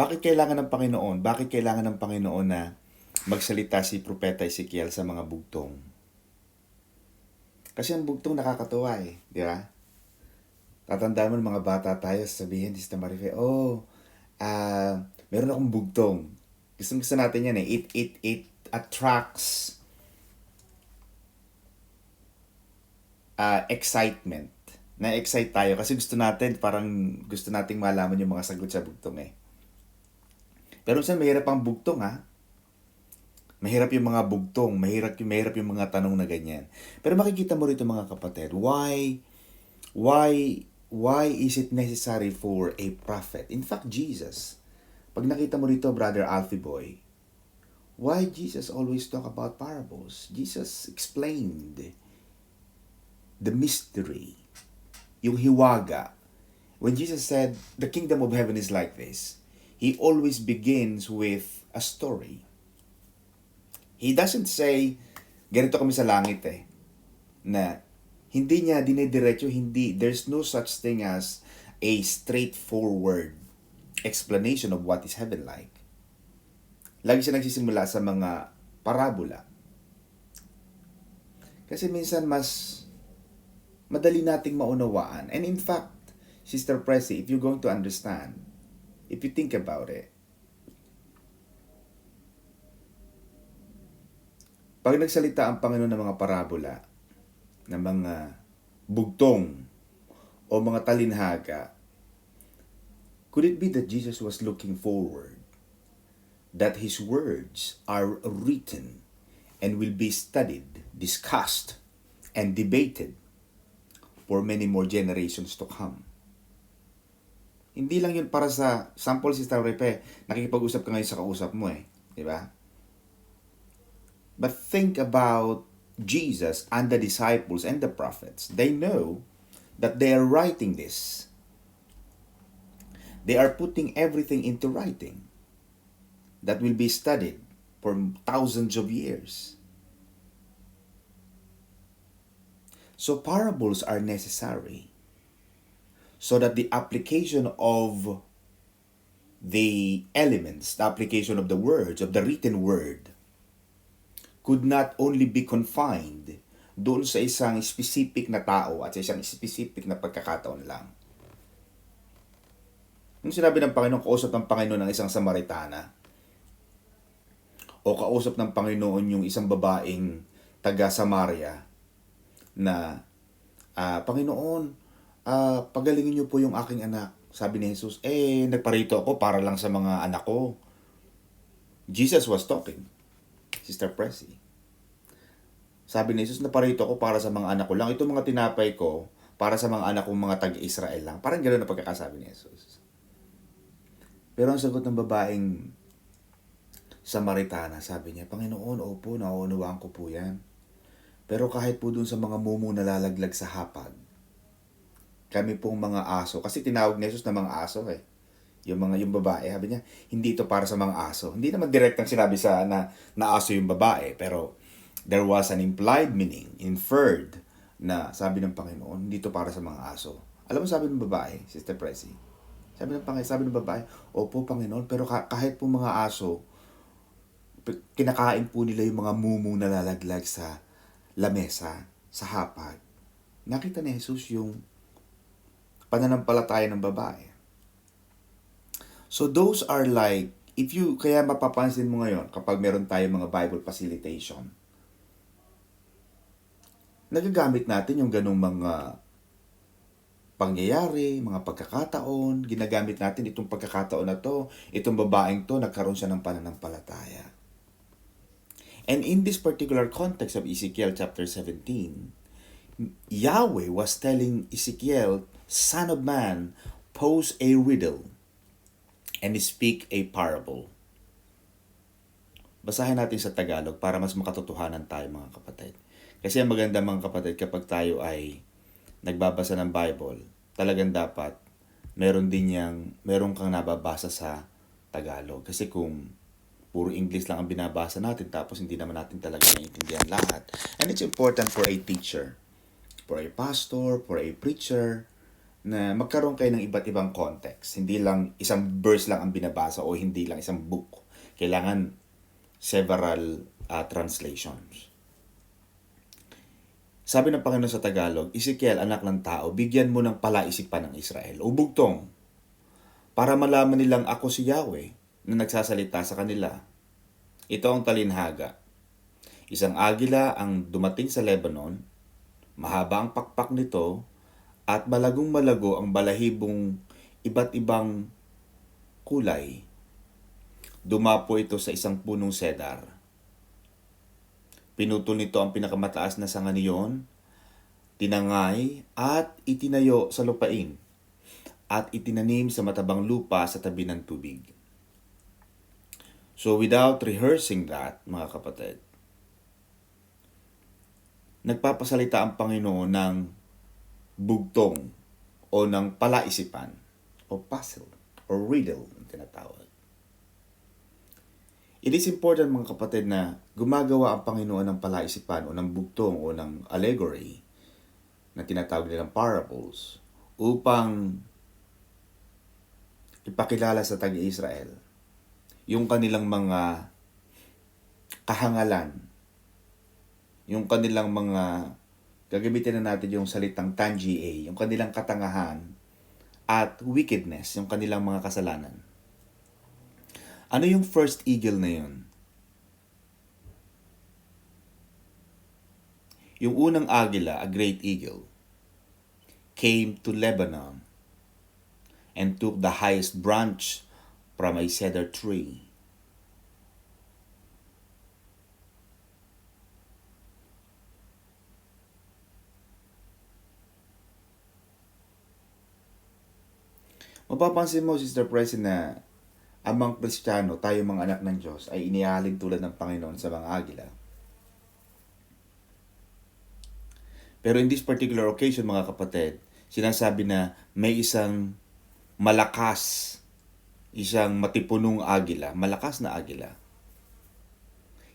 Bakit kailangan ng Panginoon? Bakit kailangan ng Panginoon na magsalita si Propeta Ezekiel sa mga bugtong? Kasi ang bugtong nakakatuwa di ba? Tatandaan mo ng mga bata tayo, sabihin ni Sister Marife, meron akong bugtong. Gusto natin yan It attracts excitement. Na-excite tayo kasi gusto nating malaman yung mga sagot sa bugtong Pero minsan mahirap ang bugtong Mahirap yung mga bugtong, mahirap yung mga tanong na ganyan. Pero makikita mo rito mga kapatid, why is it necessary for a prophet? In fact, Jesus, pag nakita mo rito, Brother Alfie Boy, why Jesus always talk about parables? Jesus explained the mystery, yung hiwaga. When Jesus said, the kingdom of heaven is like this, He always begins with a story. He doesn't say, ganito kami sa langit na hindi niya dinidiretso, there's no such thing as a straightforward explanation of what is heaven like. Lagi siya nagsisimula sa mga parabola. Kasi minsan mas madali nating maunawaan. And in fact, Sister Pressy, if you're going to understand, if you think about it, pag nagsalita ang Panginoon ng mga parabola, ng mga bugtong, o mga talinhaga, could it be that Jesus was looking forward that His words are written and will be studied, discussed, and debated for many more generations to come? Hindi lang yun para sa sample, Sister Repe, nakikipag-usap ka ngayon sa kausap mo di ba? But think about Jesus and the disciples and the prophets. They know that they are writing this. They are putting everything into writing that will be studied for thousands of years. So parables are necessary so that the application of the elements, the application of the words, of the written word, could not only be confined doon sa isang specific na tao at sa isang specific na pagkakataon lang. Yung sinabi ng Panginoon, kausap ng Panginoon ng isang Samaritana, o kausap ng Panginoon yung isang babaeng taga Samaria na, Panginoon, pagalingin niyo po yung aking anak. Sabi ni Jesus, nagparito ako para lang sa mga anak ko. Jesus was talking. Sister Pressy. Sabi ni Jesus, naparito ako para sa mga anak ko lang. Ito mga tinapay ko, para sa mga anak kong mga taga-Israel lang. Parang gano'n na pagkakasabi ni Jesus. Pero ang sagot ng babaeng Samaritana, sabi niya, Panginoon, opo, nauunawaan ko po yan. Pero kahit po dun sa mga mumo na lalaglag sa hapag, kami pong mga aso, kasi tinawag ni Jesus na mga aso yung babae, sabi niya, hindi ito para sa mga aso. Hindi naman direktang sinabi na aso yung babae, pero there was an implied meaning, inferred, na sabi ng Panginoon, hindi ito para sa mga aso. Alam mo sabi ng babae, Sister Pressy? Sabi ng babae, opo Panginoon, pero kahit po mga aso, kinakain po nila yung mga mumu na lalaglag sa lamesa, sa hapag. Nakita ni Jesus yung pananampalataya ng babae. So those are like, kaya mapapansin mo ngayon kapag meron tayong mga Bible facilitation, nagagamit natin yung ganung mga pangyayari, mga pagkakataon, ginagamit natin itong pagkakataon na to, itong babaeng to, nagkaroon siya ng pananampalataya. And in this particular context of Ezekiel chapter 17, Yahweh was telling Ezekiel, Son of man, pose a riddle and speak a parable. Basahin natin sa Tagalog para mas makatotohanan tayo mga kapatid. Kasi ang maganda mga kapatid, kapag tayo ay nagbabasa ng Bible, talagang dapat meron kang nababasa sa Tagalog. Kasi kung puro English lang ang binabasa natin, tapos hindi naman natin talaga naiintindihan lahat. And it's important for a teacher, for a pastor, for a preacher, na magkaroon kayo ng iba't ibang context. Hindi lang isang verse lang ang binabasa o hindi lang isang book. Kailangan several translations. Sabi ng Panginoon sa Tagalog, Ezekiel, anak ng tao, bigyan mo ng palaisipan ng Israel o bugtong para malaman nilang ako si Yahweh na nagsasalita sa kanila. Ito ang talinhaga. Isang agila ang dumating sa Lebanon, mahaba ang pakpak nito, at malagong malago ang balahibong iba't ibang kulay. Dumapo ito sa isang punong cedar. Pinutol nito ang pinakamataas na sanga niyon, tinangay at itinayo sa lupain, at itinanim sa matabang lupa sa tabi ng tubig. So without rehearsing that, mga kapatid, nagpapasalita ang Panginoon ng bugtong o ng palaisipan o puzzle or riddle ang tinatawag. It is important, mga kapatid, na gumagawa ang Panginoon ng palaisipan o ng bugtong o ng allegory na tinatawag nilang parables upang ipakilala sa taga-Israel yung kanilang mga kahangalan, yung kanilang mga, gagamitin na natin yung salitang tangia, yung kanilang katangahan at wickedness, yung kanilang mga kasalanan. Ano yung first eagle na yun? Yung unang agila, a great eagle, came to Lebanon and took the highest branch from a cedar tree. Mapapansin mo, Sister Presi, na amang Kristiyano, tayo mga anak ng Diyos, ay inihalin tulad ng Panginoon sa mga agila. Pero in this particular occasion, mga kapatid, sinasabi na may isang malakas, isang matipunong agila, malakas na agila.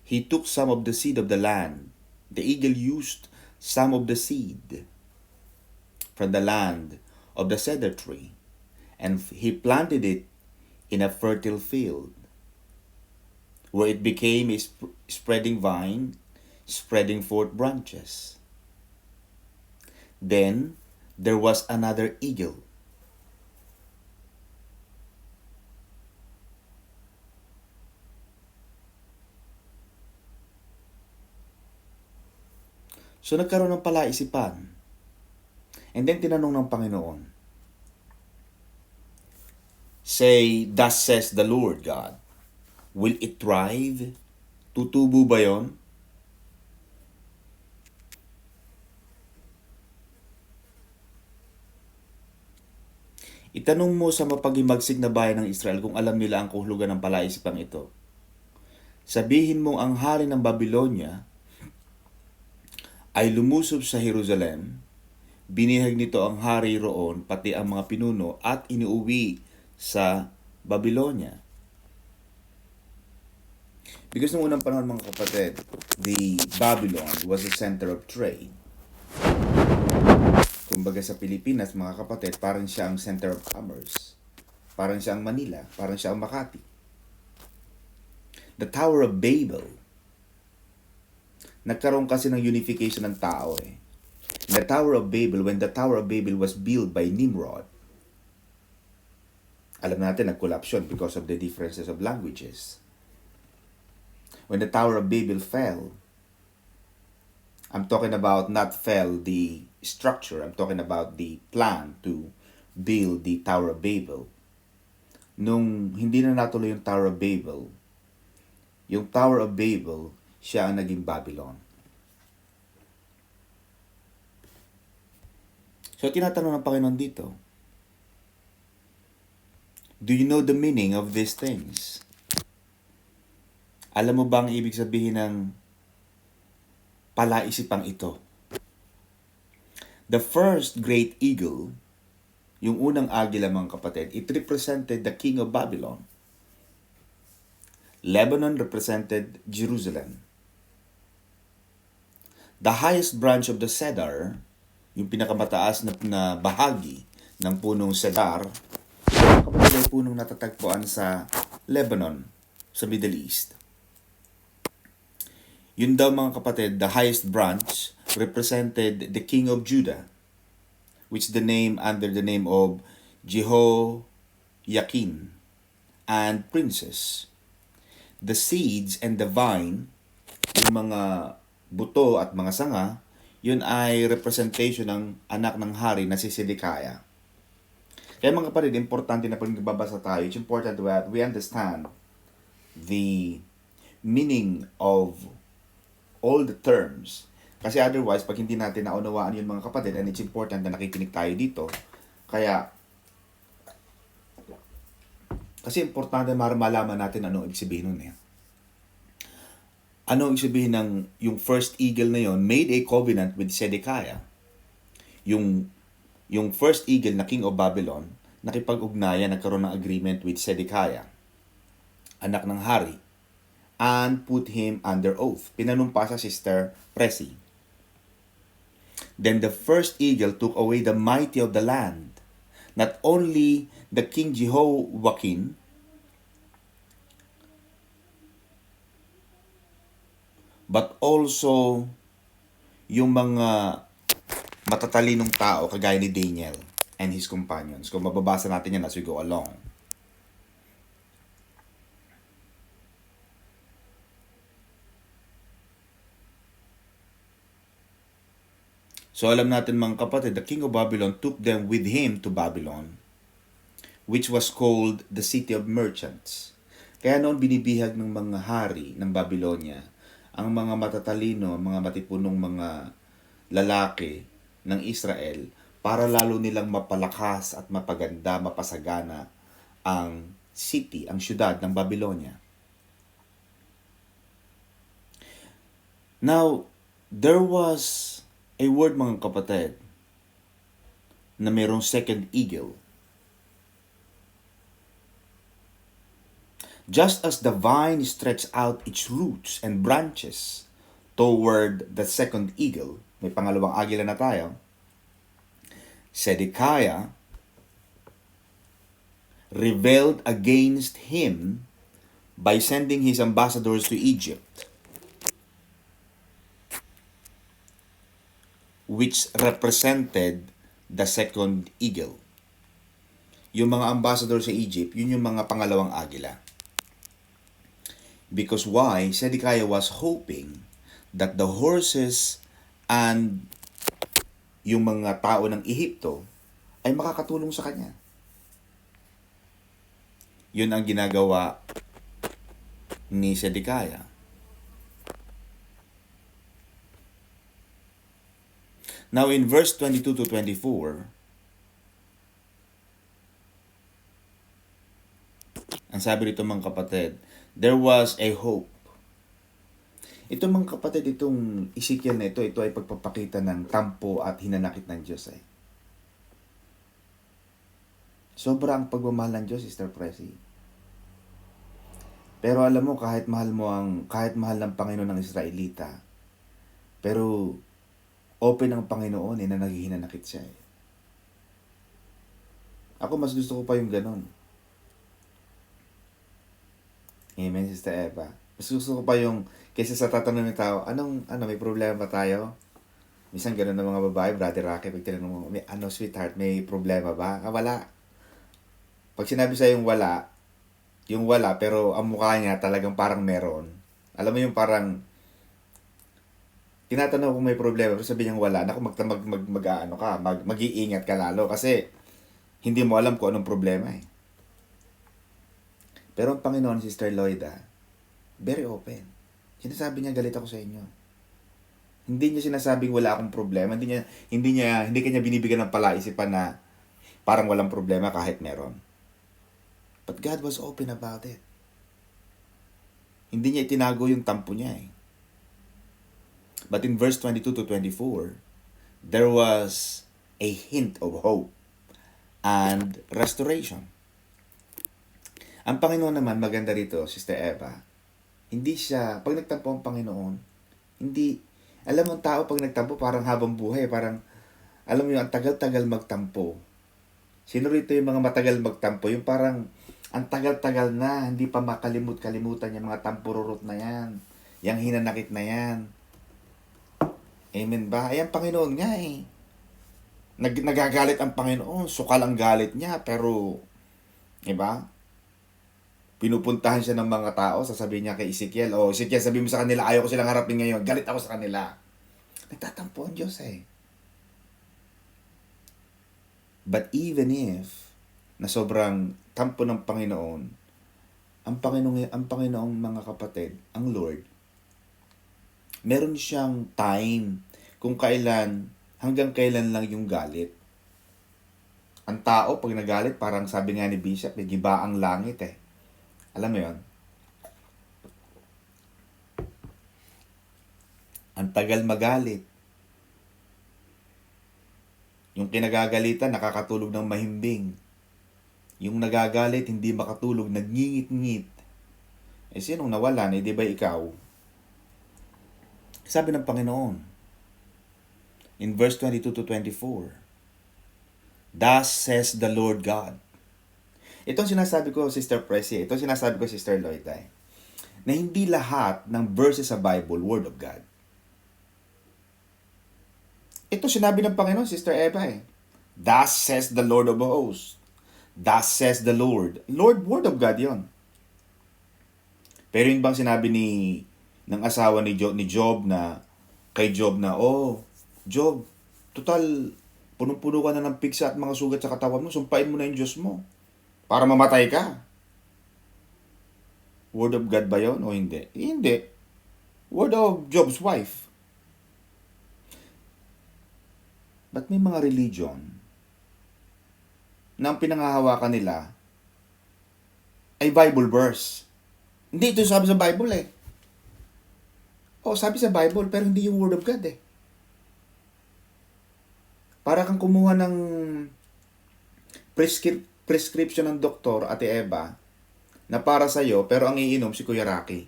He took some of the seed of the land. The eagle used some of the seed from the land of the cedar tree, and he planted it in a fertile field, where it became a spreading vine, spreading forth branches. Then there was another eagle. So nagkaroon ng palaisipan. And then tinanong ng Panginoon, say, thus says the Lord God, will it thrive? Tutubo ba yon? Itanong mo sa mapaghimagsik na bayan ng Israel kung alam nila ang kahulugan ng palaisipang ito. Sabihin mo ang hari ng Babylonia ay lumusob sa Jerusalem, binihag nito ang hari roon, pati ang mga pinuno, at iniuwi sa Babylonia. Because noong unang panahon, mga kapatid, the Babylon was the center of trade. Kumbaga sa Pilipinas, mga kapatid, parang siya ang center of commerce. Parang siya ang Manila, parang siya ang Makati. The Tower of Babel, nagkaroon kasi ng unification ng tao eh. The Tower of Babel, when the Tower of Babel was built by Nimrod, alam natin, nag-collapse yun because of the differences of languages. When the Tower of Babel fell, I'm talking about not fell the structure, I'm talking about the plan to build the Tower of Babel. Nung hindi na natuloy yung Tower of Babel, yung Tower of Babel, siya ang naging Babylon. So tinatanong ng Panginoon dito, do you know the meaning of these things? Alam mo ba ang ibig sabihin ng palaisipang ito? The first great eagle, yung unang agila, mga kapatid, it represented the king of Babylon. Lebanon represented Jerusalem. The highest branch of the cedar, yung pinakamataas na bahagi ng punong cedar. Mga kapatid, ay punong natatagpuan sa Lebanon, sa Middle East. Yun daw mga kapatid, the highest branch represented the king of Judah, which the name under the name of Jehoiakim, and princes. The seeds and the vine, yung mga buto at mga sanga, yun ay representation ng anak ng hari na si Sedekaya. Kaya mga kapatid, importante na pag nagbabasa tayo, it's important that we understand the meaning of all the terms. Kasi otherwise, pag hindi natin naunawaan yun mga kapatid, and it's important na nakikinig tayo dito, kasi importante malaman natin ano ibig sabihin nun eh. Ano ibig sabihin ng yung first eagle na yon made a covenant with Zedekiah. Yung first eagle na king of Babylon, nakipag-ugnayan, nagkaroon ng agreement with Zedekiah, anak ng hari, and put him under oath. Pinanumpa sa Sister Presi. Then the first eagle took away the mighty of the land. Not only the king Jehoiakim, but also yung mga matatalinong tao kagaya ni Daniel and his companions. Kung mababasa natin yan as we go along. So alam natin mga kapatid, the king of Babylon took them with him to Babylon, which was called the city of merchants. Kaya noon binibihag ng mga hari ng Babylonia ang mga matatalino, mga matipunong mga lalaki ng Israel para lalo nilang mapalakas at mapaganda, mapasagana ang city, ang syudad ng Babylonia. Now, there was a word mga kapatid na mayroong second eagle. Just as the vine stretched out its roots and branches toward the second eagle, may pangalawang agila na tayo, Zedekiah rebelled against him by sending his ambassadors to Egypt, which represented the second eagle. Yung mga ambassador sa Egypt, yun yung mga pangalawang agila. Because why? Zedekiah was hoping that the horses and yung mga tao ng Ehipto ay makakatulong sa kanya. Yun ang ginagawa ni Zedekiah. Now in verse 22 to 24, ang sabi rito mga kapatid, there was a hope. Ito mga kapatid, itong Ezekiel na ito ay pagpapakita ng tampo at hinanakit ng Diyos eh. Sobra ang pagmamahal ng Diyos, Sister Presi. Pero alam mo, kahit mahal ng Panginoon ng Israelita, pero open ang Panginoon na naghihinanakit siya eh. Ako mas gusto ko pa yung ganon. Amen, Sister Eva. Mas gusto ko pa yung, kaysa sa tatanong ng tao, may problema ba tayo? Minsan gano'n ng mga babae, Brother Rocky, pag tinanong mo, sweetheart, may problema ba? Wala. Pag sinabi sa yung wala, pero ang mukha niya talagang parang meron. Alam mo yung parang, tinatanong kung may problema, pero sabi niyang wala, mag-iingat ka lalo, kasi hindi mo alam kung anong problema eh. Pero ang Panginoon, Sister Lloyda, very open. Sinasabi niya, galit ako sa inyo. Hindi niya sinasabing wala akong problema. Hindi kanya binibigyan ng palaisipan na parang walang problema kahit meron. But God was open about it. Hindi niya itinago yung tampo niya eh. But in verse 22 to 24, there was a hint of hope and restoration. Ang Panginoon naman, maganda rito, Sister Eva, hindi siya, pag nagtampo ang Panginoon, alam mo ang tao pag nagtampo, parang habang buhay, parang, alam mo yung ang tagal-tagal magtampo. Sino rito yung mga matagal magtampo? Yung parang ang tagal-tagal na, hindi pa makalimut-kalimutan yung mga tampururot na yan. Yang hinanakit na yan. Amen ba? Ay, ang Panginoon nga eh. Nagagalit ang Panginoon. Sukal ang galit niya. Pero, diba? Pinupuntahan siya ng mga tao. Sasabihin niya kay Ezekiel, oh, Ezekiel, sabihin mo sa kanila, ayaw ko silang harapin ngayon. Galit ako sa kanila. Nagtatampo ang Diyos eh. But even if na sobrang tampo ng Panginoon, ang Panginoong mga kapatid, ang Lord, meron siyang time kung kailan, hanggang kailan lang yung galit. Ang tao, pag nagalit, parang sabi nga ni Bishop, may giba ang langit eh. Alam mo yon? Ang tagal magalit. Yung kinagagalitan, nakakatulog ng mahimbing. Yung nagagalit, hindi makatulog, nagngingit-ngit. Eh, sinong nawalan? Eh, di ba ikaw? Sabi ng Panginoon, in verse 22 to 24, Thus says the Lord God. Itong sinasabi ko, Sister Presi, itong sinasabi ko, Sister Lloyd, na hindi lahat ng verses sa Bible, Word of God. Ito sinabi ng Panginoon, Sister Eva eh. Thus says the Lord of hosts. Thus says the Lord. Lord, Word of God yon. Pero yun bang sinabi ng asawa ni Job na, kay Job na, oh, Job, total, punong-puno ka na ng pigsa at mga sugat sa katawan mo, sumpain mo na yung Diyos mo. Para mamatay ka. Word of God ba yon o hindi? Hindi. Word of Job's wife. But may mga religion na ang pinangahawakan nila ay Bible verse. Hindi ito sabi sa Bible eh. O, sabi sa Bible pero hindi yung Word of God eh. Para kang kumuha ng prescription ng doktor, Ate Eva, na para sa'yo, pero ang iinom si Kuya Rocky.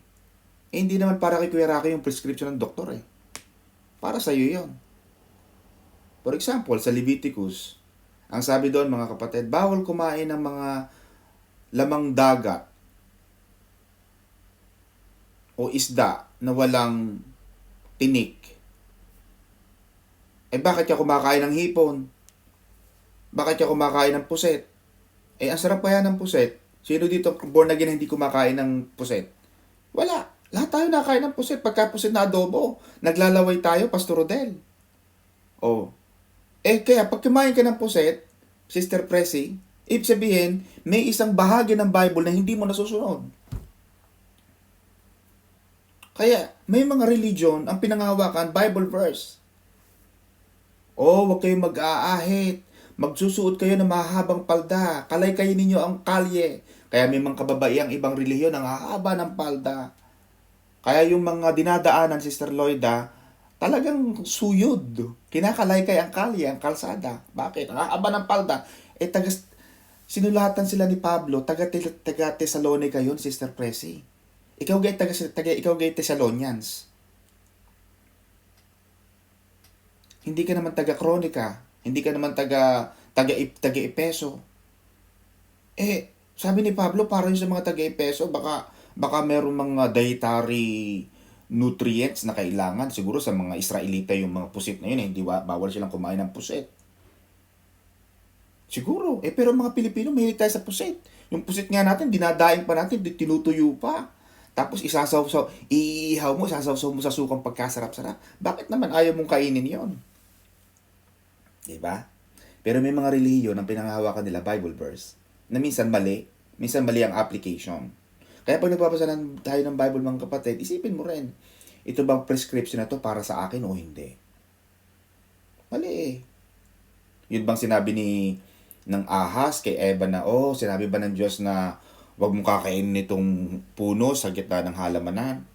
Eh, hindi naman para kay Kuya Rocky yung prescription ng doktor eh. Para sa'yo yon. For example, sa Leviticus, ang sabi doon mga kapatid, bawal kumain ng mga lamang dagat o isda na walang tinik. Eh bakit ka kumakain ng hipon? Bakit ka kumakain ng puset? Eh ang sarap kaya ng puset. Sino dito born again na hindi kumakain ng puset? Wala. Lahat tayo nakakain ng puset. Pagka puset na adobo, naglalaway tayo, Pastor Rodel. Oh. Eh kaya pag kumain ka ng puset, Sister Presi, ibig sabihin, may isang bahagi ng Bible na hindi mo nasusunod. Kaya, may mga religion, ang pinangahawakan, Bible verse. Oh, huwag kayong mag-aahit. Magsusuot kayo ng mahabang palda. Kalay-kayin ninyo ang kalye. Kaya may mga kababaiang ibang relihiyon ang hahaba ng palda. Kaya yung mga dinadaanan, Sister Lloyda, talagang suyod. Kinakalaykay ang kalye, ang kalsada. Bakit? Ang haba ng palda. Eh, sinulatan sila ni Pablo, taga-Tesalonica yun, Sister Presi. Ikaw gay Thessalonians. Hindi ka naman taga-Kronika. Hindi ka naman taga-Epeso. Eh, sabi ni Pablo, para yun sa mga taga-Epeso, baka meron mga dietary nutrients na kailangan. Siguro sa mga Israelita yung mga pusit na yun, hindi bawal silang kumain ng pusit. Siguro. Eh, pero mga Pilipino, mahilig tayo sa pusit. Yung pusit nga natin, dinadaing pa natin, tinutuyo pa. Tapos iihaw mo, isasaw mo sa sukang pagkasarap-sarap. Bakit naman ayaw mong kainin yon? Diba? Pero may mga relihiyon ang pinanghahawakan nila Bible verse na minsan mali ang application. Kaya pag nagbabasa tayo ng Bible mga kapatid, isipin mo rin, ito bang prescription na to para sa akin o hindi? Mali eh. Yun bang sinabi ng ahas kay Eva na, oh, sinabi ba ng Diyos na wag mong kakainin nitong puno sa gitna ng halamanan?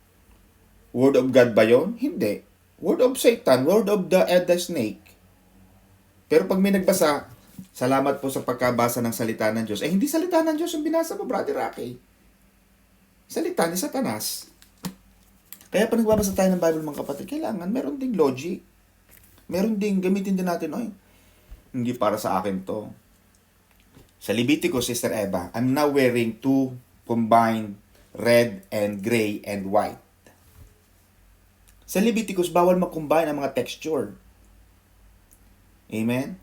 Word of God ba yon? Hindi. Word of Satan, word of the snake. Pero pag may nagbasa, salamat po sa pagkabasa ng salita ng Diyos. Eh, hindi salita ng Diyos yung binasa mo, Brother Rocky. Salita ni Satanas. Kaya pag nagbabasa tayo ng Bible mga kapatid, kailangan meron ding logic. Meron ding gamitin din natin, oy, hindi para sa akin to. Sa Leviticus, Sister Eva, I'm now wearing two combined red and gray and white. Sa Leviticus, bawal mag-combine ang mga texture. Amen?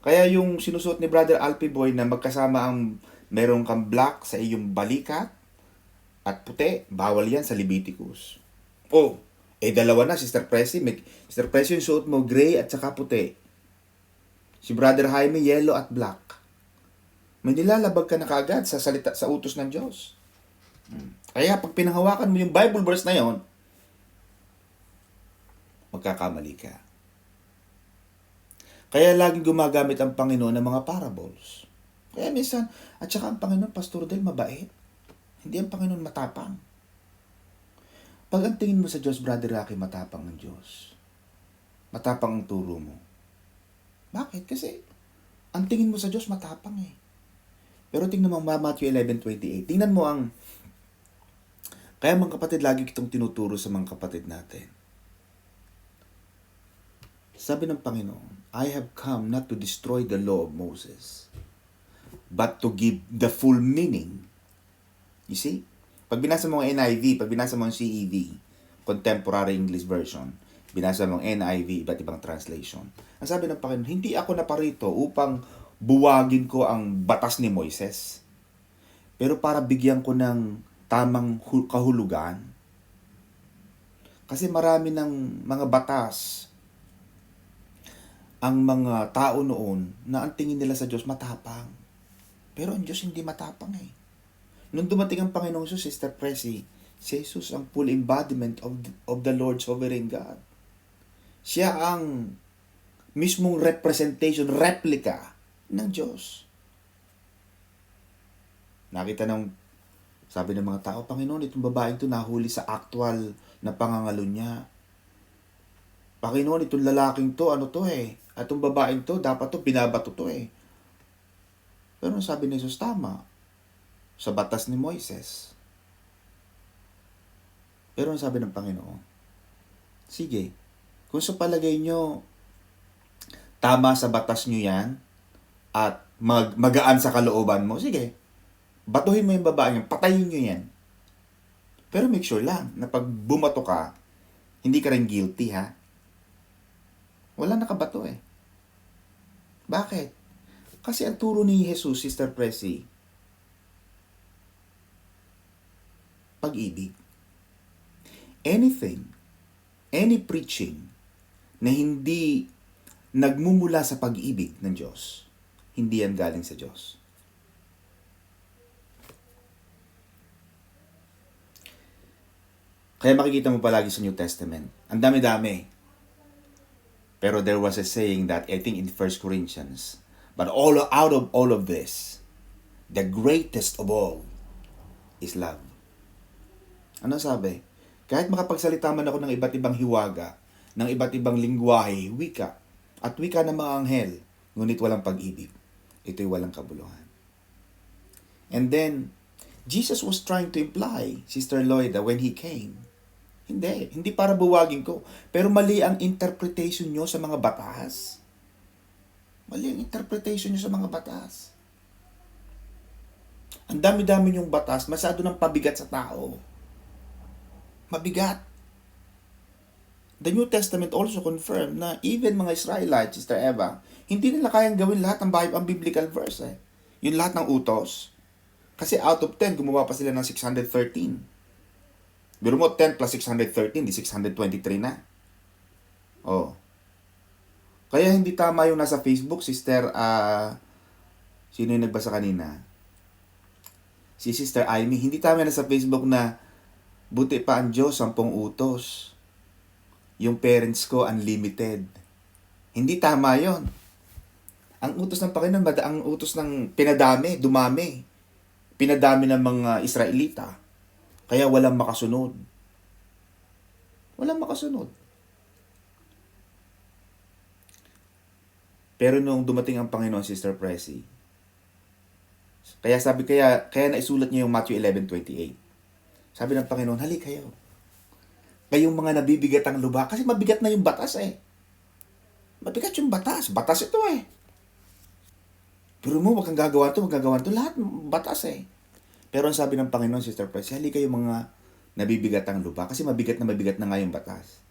Kaya yung sinusuot ni Brother Alfie Boy na magkasama ang meron kang black sa iyong balikat at puti, bawal yan sa Leviticus. Oh, dalawa na, Sister Presi. Sister Presi yung suot mo, gray at saka puti. Si Brother Jaime, yellow at black. May nilalabag ka na kaagad sa salita, sa utos ng Diyos. Kaya pag pinanghawakan mo yung Bible verse na yon, magkakamali ka. Kaya laging gumagamit ang Panginoon ng mga parables. Kaya minsan, at saka ang Panginoon, Pastor Del, mabait. Hindi ang Panginoon matapang. Pag ang tingin mo sa Diyos, Brother Rocky, matapang ang Diyos. Matapang ang turo mo. Bakit? Kasi ang tingin mo sa Diyos, matapang eh. Pero tingnan mo Matthew 11:28. Tingnan mo ang... Kaya mga kapatid, lagi kitong tinuturo sa mga kapatid natin. Sabi ng Panginoon, I have come not to destroy the law of Moses, but to give the full meaning. You see? Pag binasa mo ang NIV, pag binasa mo ang CEV, Contemporary English Version, binasa mo ang NIV, iba't ibang translation. Ang sabi ng Panginoon, hindi ako naparito upang buwagin ko ang batas ni Moises, pero para bigyan ko ng tamang kahulugan. Kasi marami ng mga batas ang mga tao noon na ang tingin nila sa Diyos matapang. Pero ang Diyos hindi matapang eh. Nung dumating ang Panginoong Jesus, Sister Presi, si Jesus ang full embodiment of the Lord Sovereign God. Siya ang mismong representation, replica ng Diyos. Nakita sabi ng mga tao, Panginoon, itong babaeng ito nahuli sa actual na pangangalo niya. Panginoon, itong lalaking to, ano to eh. At itong babaeng to, dapat to, binabato to eh. Pero sabi ni Jesus, tama. Sa batas ni Moises. Pero sabi ng Panginoon, sige, kung sa palagay nyo, tama sa batas nyo yan, at magaan sa kalooban mo, sige, batuhin mo yung babae niya, patayin nyo yan. Pero make sure lang, na pag bumato ka, hindi ka rin guilty ha. Wala nakabato eh. Bakit? Kasi ang turo ni Jesus, Sister Presi, pag-ibig. Anything, any preaching na hindi nagmumula sa pag-ibig ng Diyos, hindi yan galing sa Diyos. Kaya makikita mo palagi sa New Testament, ang dami-dami. Pero there was a saying that, I think in 1 Corinthians, but out of all of this, the greatest of all is love. Ano sabi? Kahit makapagsalita man ako ng iba't ibang hiwaga, ng iba't ibang lingwahe, wika, at wika ng mga anghel, ngunit walang pag-ibig, ito'y walang kabuluhan. And then, Jesus was trying to imply, Sister Lloyda, when He came, hindi para buwagin ko, pero mali ang interpretation nyo sa mga batas. Mali ang interpretation nyo sa mga batas. Ang dami-dami yung batas, masyado ng pabigat sa tao. Mabigat. The New Testament also confirmed na even mga Israelites, Sister Eva, hindi nila kayang gawin lahat ng ang biblical verse eh. Yung lahat ng utos. Kasi out of 10, gumawa pa sila ng 613. Biro mo, 10 plus 613, di 623 na. Oh. Kaya hindi tama yung nasa Facebook, Sister, sino yung nagbasa kanina? Si Sister Amy, hindi tama na sa Facebook na buti pa ang Diyos, 10 utos. Yung parents ko, unlimited. Hindi tama yon. Ang utos ng Panginoon, ang utos ng dumami. Pinadami ng mga Israelita. Kaya walang makasunod. Walang makasunod. Pero nung dumating ang Panginoon, Sister Presi, kaya naisulat niya yung Matthew 11:28. Sabi ng Panginoon, hali kayo. Kayong mga nabibigat ang lubha. Kasi mabigat na yung batas eh. Mabigat yung batas. Batas ito eh. Pero mo, wag kang gagawa to, wag gagawa to. Lahat batas eh. Pero ang sabi ng Panginoon, Sister Press, hali kayo mga nabibigat ang lupa. Kasi mabigat na nga yung batas.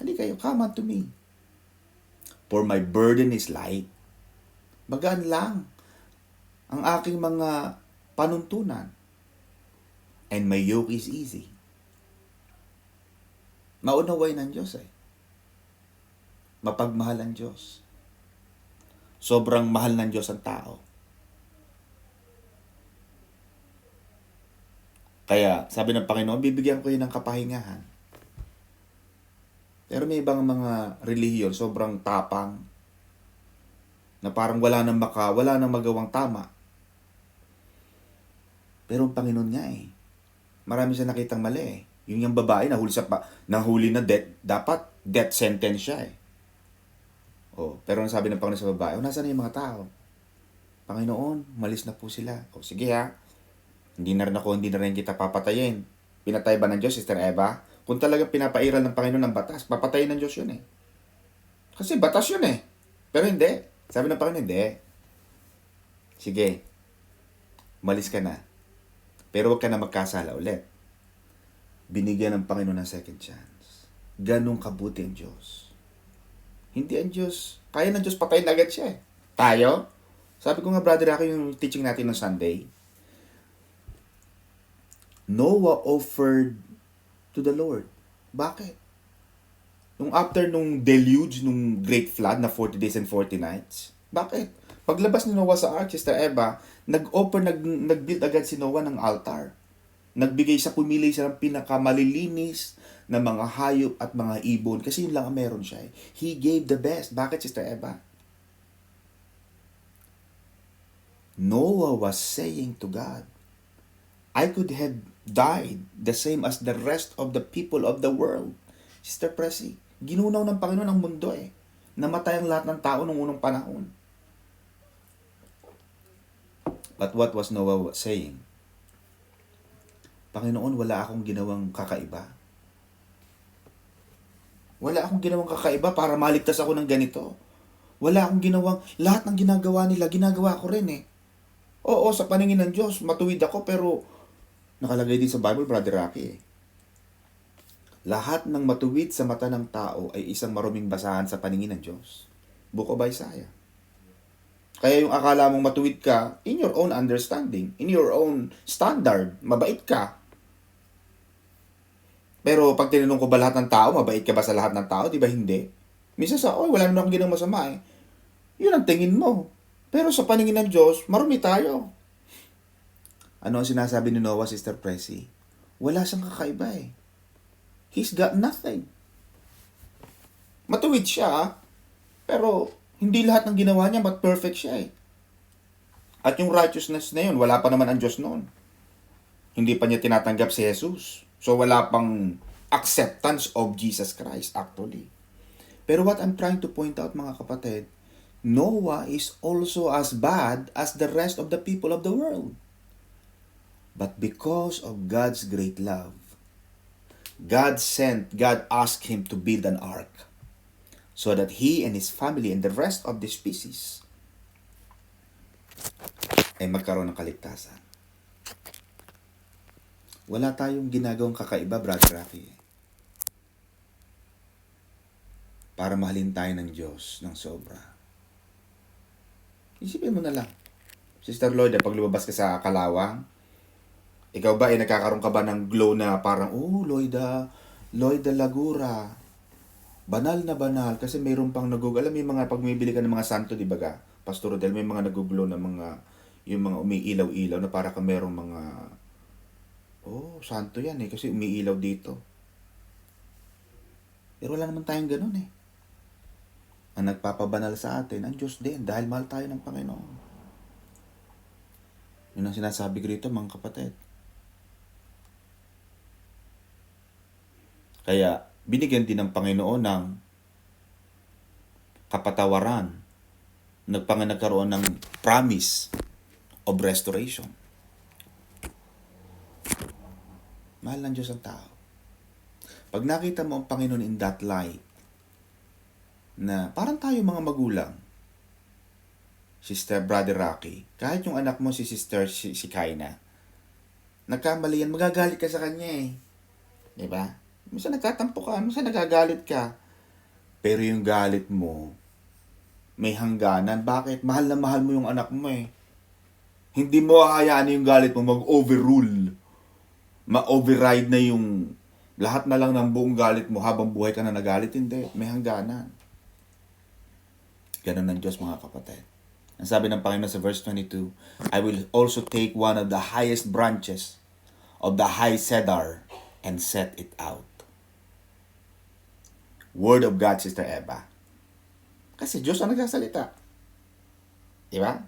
Hali kayo, come unto me. For my burden is light. Magaan lang ang aking mga panuntunan. And my yoke is easy. Maunaway ng Diyos eh. Mapagmahal ang Diyos. Sobrang mahal ng Diyos ang tao. Kaya, sabi ng Panginoon, bibigyan ko yun ng kapahingahan. Pero may ibang mga relihiyon, sobrang tapang, na parang wala nang magawang tama. Pero ang Panginoon nga eh. Marami siya nakitang mali eh. Yung babae, nahuli na death, dapat death sentence siya eh. Oh, pero ang sabi ng Panginoon sa babae, nasaan na yung mga tao? Panginoon, malis na po sila. O sige ha, hindi na rin kita papatayin. Pinatay ba ng Diyos, Sister Eva? Kung talagang pinapairal ng Panginoon ng batas, papatayin ng Diyos yun eh. Kasi batas yun eh. Pero hindi. Sabi ng Panginoon, hindi. Sige, malis ka na. Pero huwag ka na magkasala ulit. Binigyan ng Panginoon ng second chance. Ganong kabuti ang Diyos. Hindi ang Diyos. Kaya ng Diyos patayin agad siya eh. Tayo? Sabi ko nga, brother, ako yung teaching natin ng Sunday. Noah offered to the Lord. Bakit? Nung after nung deluge, nung great flood na 40 days and 40 nights, bakit? Paglabas ni Noah sa ark, Sister Eva, nag-build agad si Noah ng altar. Pumili siya ng pinakamalilinis na mga hayop at mga ibon. Kasi yun lang ang meron siya. He gave the best. Bakit, Sister Eva? Noah was saying to God, I could have died the same as the rest of the people of the world. Sister Pressy, ginunaw ng Panginoon ang mundo eh. Namatay ang lahat ng tao nung unang panahon. But what was Noah saying? Panginoon, wala akong ginawang kakaiba. Wala akong ginawang kakaiba para maligtas ako ng ganito. Wala akong lahat ng ginagawa nila, ginagawa ko rin eh. Oo, sa paningin ng Diyos, matuwid ako, pero nakalagay din sa Bible, Brother Rocky eh. Lahat ng matuwid sa mata ng tao ay isang maruming basahan sa paningin ng Diyos. Book of Isaiah. Kaya yung akala mong matuwid ka, in your own understanding, in your own standard, mabait ka. Pero pag tinanong ko ba lahat ng tao, mabait ka ba sa lahat ng tao? Di ba hindi? Minsan wala naman akong ginawang masama eh. Yun ang tingin mo. Pero sa paningin ng Diyos, marumi tayo. Ano ang sinasabi ni Noah, Sister Pressy? Wala siyang kakaiba eh. He's got nothing. Matuwid siya, pero hindi lahat ng ginawa niya, but perfect siya eh. At yung righteousness na yun, wala pa naman ang Diyos noon. Hindi pa niya tinatanggap si Jesus. So wala pang acceptance of Jesus Christ actually. Pero what I'm trying to point out, mga kapatid, Noah is also as bad as the rest of the people of the world. But because of God's great love, God asked him to build an ark so that he and his family and the rest of the species ay magkaroon ng kaligtasan. Wala tayong ginagawang kakaiba, Brother Rocky, para mahalin tayo ng Diyos ng sobra. Isipin mo na lang. Sister Lloyd, pag lumabas ka sa Kalawang, ikaw ba ay nagkakaroon ka ba ng glow na parang, Lloyda Lagura, banal na banal, kasi mayroon pang alam mo yung mga pag bumibili ka ng mga santo, di ba ga? Pastor Rodel, may mga nag-glow na yung mga umiilaw-ilaw na para ka mayroong mga, santo yan eh, kasi umiilaw dito. Pero wala naman tayong ganun eh. Ang nagpapabanal sa atin, ang Diyos din, dahil mahal tayo ng Panginoon. Yun ang sinasabi ko rito, mga kapatid. Kaya, binigyan din ng Panginoon ng kapatawaran. Nagkaroon ng promise of restoration. Mahal ng Diyos ang tao. Pag nakita mo ang Panginoon in that light, na parang tayo mga magulang, Sister Brother Rocky, kahit yung anak mo si Kaina, nagkamali yan, magagalit ka sa kanya eh. Diba? Minsan nagtatampo ka, minsan nagagalit ka. Pero yung galit mo, may hangganan. Bakit? Mahal na mahal mo yung anak mo eh. Hindi mo hahayaan yung galit mo mag-overrule. Ma-override na yung lahat na lang ng buong galit mo habang buhay ka na nagalit. Hindi. May hangganan. Ganun ng Diyos, mga kapatid. Ang sabi ng Panginoon sa verse 22, I will also take one of the highest branches of the high cedar and set it out. Word of God, Sister Eva. Kasi Diyos ang nagsasalita. Diba?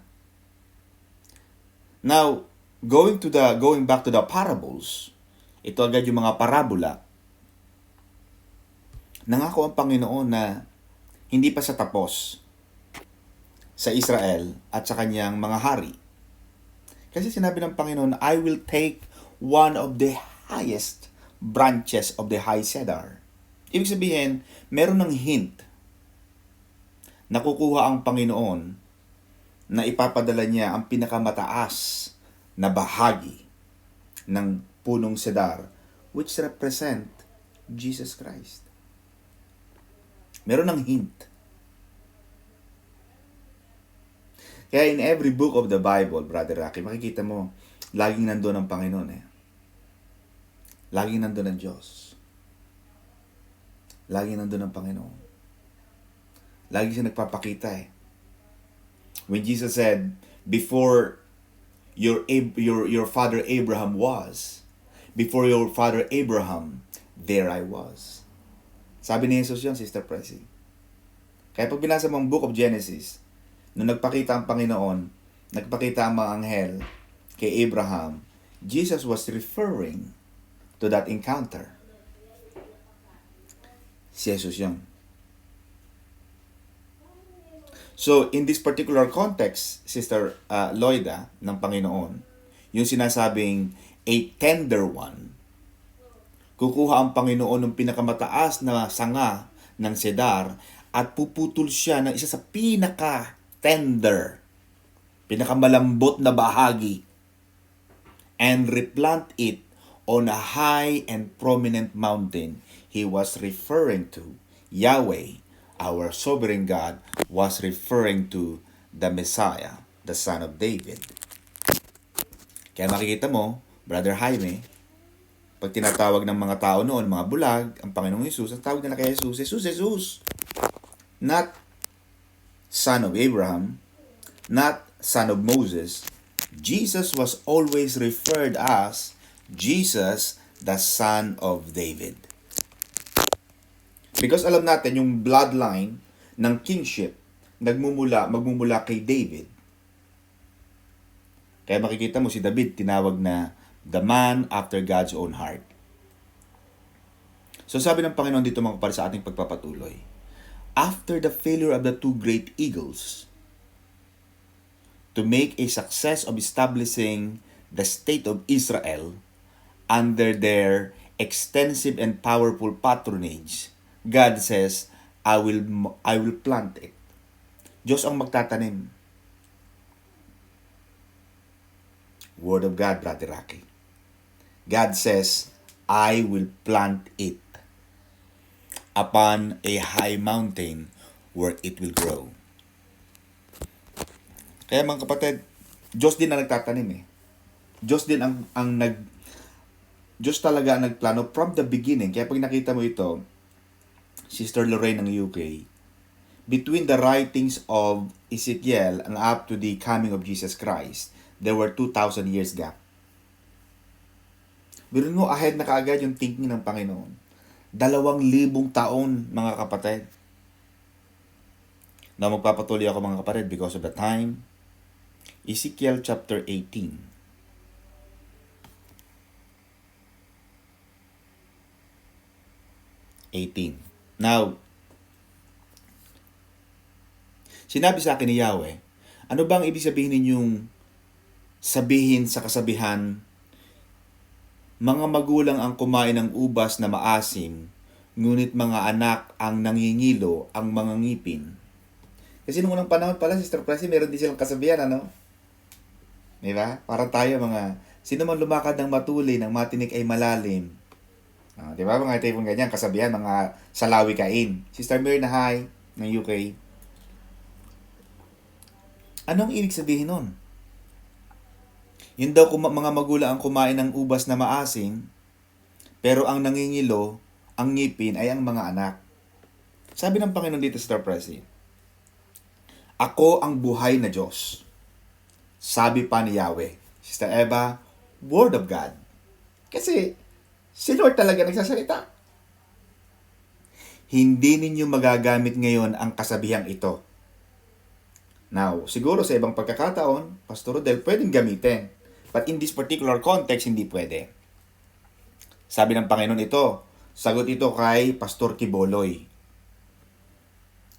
Now, going back to the parables, ito agad yung mga parabola. Nangako ang Panginoon na hindi pa sa tapos sa Israel at sa kanyang mga hari. Kasi sinabi ng Panginoon, I will take one of the highest branches of the high cedar. Ibig sabihin, meron ng hint na kukuha ang Panginoon na ipapadala niya ang pinakamataas na bahagi ng punong cedar, which represent Jesus Christ. Meron ng hint. Kaya in every book of the Bible, Brother Rocky, makikita mo, laging nandun ang Panginoon eh. Laging nandun ang Diyos. Laging nandun ang Panginoon. Lagi siya nagpapakita eh. When Jesus said, before your father Abraham was, before your father Abraham, there I was. Sabi ni Jesus yun, Sister Pressy. Kaya pag binasa mo ang Book of Genesis, nung nagpakita ang Panginoon, nagpakita ang mga anghel kay Abraham, Jesus was referring to that encounter. Si Jesus yun. So, in this particular context, Sister Loida, ng Panginoon, yung sinasabing a tender one, kukuha ang Panginoon ng pinakamataas na sanga ng cedar at puputol siya ng isa sa pinaka-tender, pinakamalambot na bahagi and replant it on a high and prominent mountain. He was referring to Yahweh, our sovereign God, was referring to the Messiah, the Son of David. Kaya makikita mo, Brother Jaime, pag tinatawag ng mga tao noon, mga bulag, ang Panginoong Jesus, ang tawag nila kay Jesus, Jesus. Not son of Abraham, not son of Moses. Jesus was always referred as Jesus, the Son of David. Because alam natin, yung bloodline ng kingship, magmumula kay David. Kaya makikita mo si David, tinawag na the man after God's own heart. So sabi ng Panginoon dito mga kapatid sa ating pagpapatuloy, after the failure of the two great eagles to make a success of establishing the state of Israel under their extensive and powerful patronage, God says, I will plant it. Diyos ang magtatanim. Word of God, Brother Rocky. God says, I will plant it upon a high mountain where it will grow. Kaya mga kapatid, Diyos din ang nagtatanim eh. Diyos din Diyos talaga ang nagplano from the beginning. Kaya pag nakita mo ito, Sister Lorraine ng UK, between the writings of Ezekiel and up to the coming of Jesus Christ, there were 2,000 years gap. Pero no, ahead na kaagad yung thinking ng Panginoon. 2,000 taon, mga kapatid. Na magpapatuloy ako mga kapatid because of the time. Ezekiel chapter 18. Now, sinabi sa akin ni Yahweh, ano bang ibig sabihin ninyong sabihin sa kasabihan, mga magulang ang kumain ng ubas na maasim, ngunit mga anak ang nangingilo ang mga ngipin. Kasi nung unang panahon pala, Sister Presi, meron din silang kasabihan, ano? Di ba? Parang tayo mga, sino man lumakad ng matuli, ng matinik ay malalim. Di ba? Mga tipong ganyan, kasabihan, mga salawi kain. Sister Myrna, hi, ng UK. Anong ibig sabihin nun? Yun daw mga magulang ang kumain ng ubas na maasim, pero ang nangingilo, ang ngipin ay ang mga anak. Sabi ng Panginoon dito, Sister Presi, ako ang buhay na Diyos. Sabi pa ni Yahweh. Sister Eva, Word of God. Kasi, si Lord talaga nagsasalita. Hindi ninyo magagamit ngayon ang kasabihang ito. Now, siguro sa ibang pagkakataon, Pastor Rodel, pwedeng gamitin. But in this particular context, hindi pwede. Sabi ng Panginoon ito, sagot ito kay Pastor Kiboloy.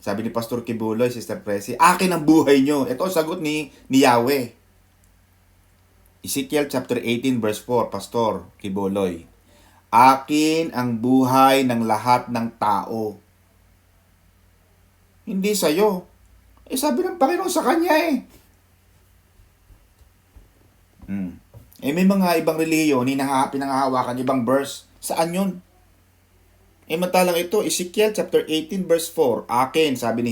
Sabi ni Pastor Kiboloy, Sister Presi, akin ang buhay nyo. Ito ang sagot ni Yahweh. Ezekiel chapter 18 verse 4, Pastor Kiboloy. Akin ang buhay ng lahat ng tao. Hindi sa'yo. Sabi ng Panginoon sa kanya may mga ibang reliyon, pinanghahawakan ibang verse. Saan yun? Matalang ito, Ezekiel chapter 18 verse 4. Akin, sabi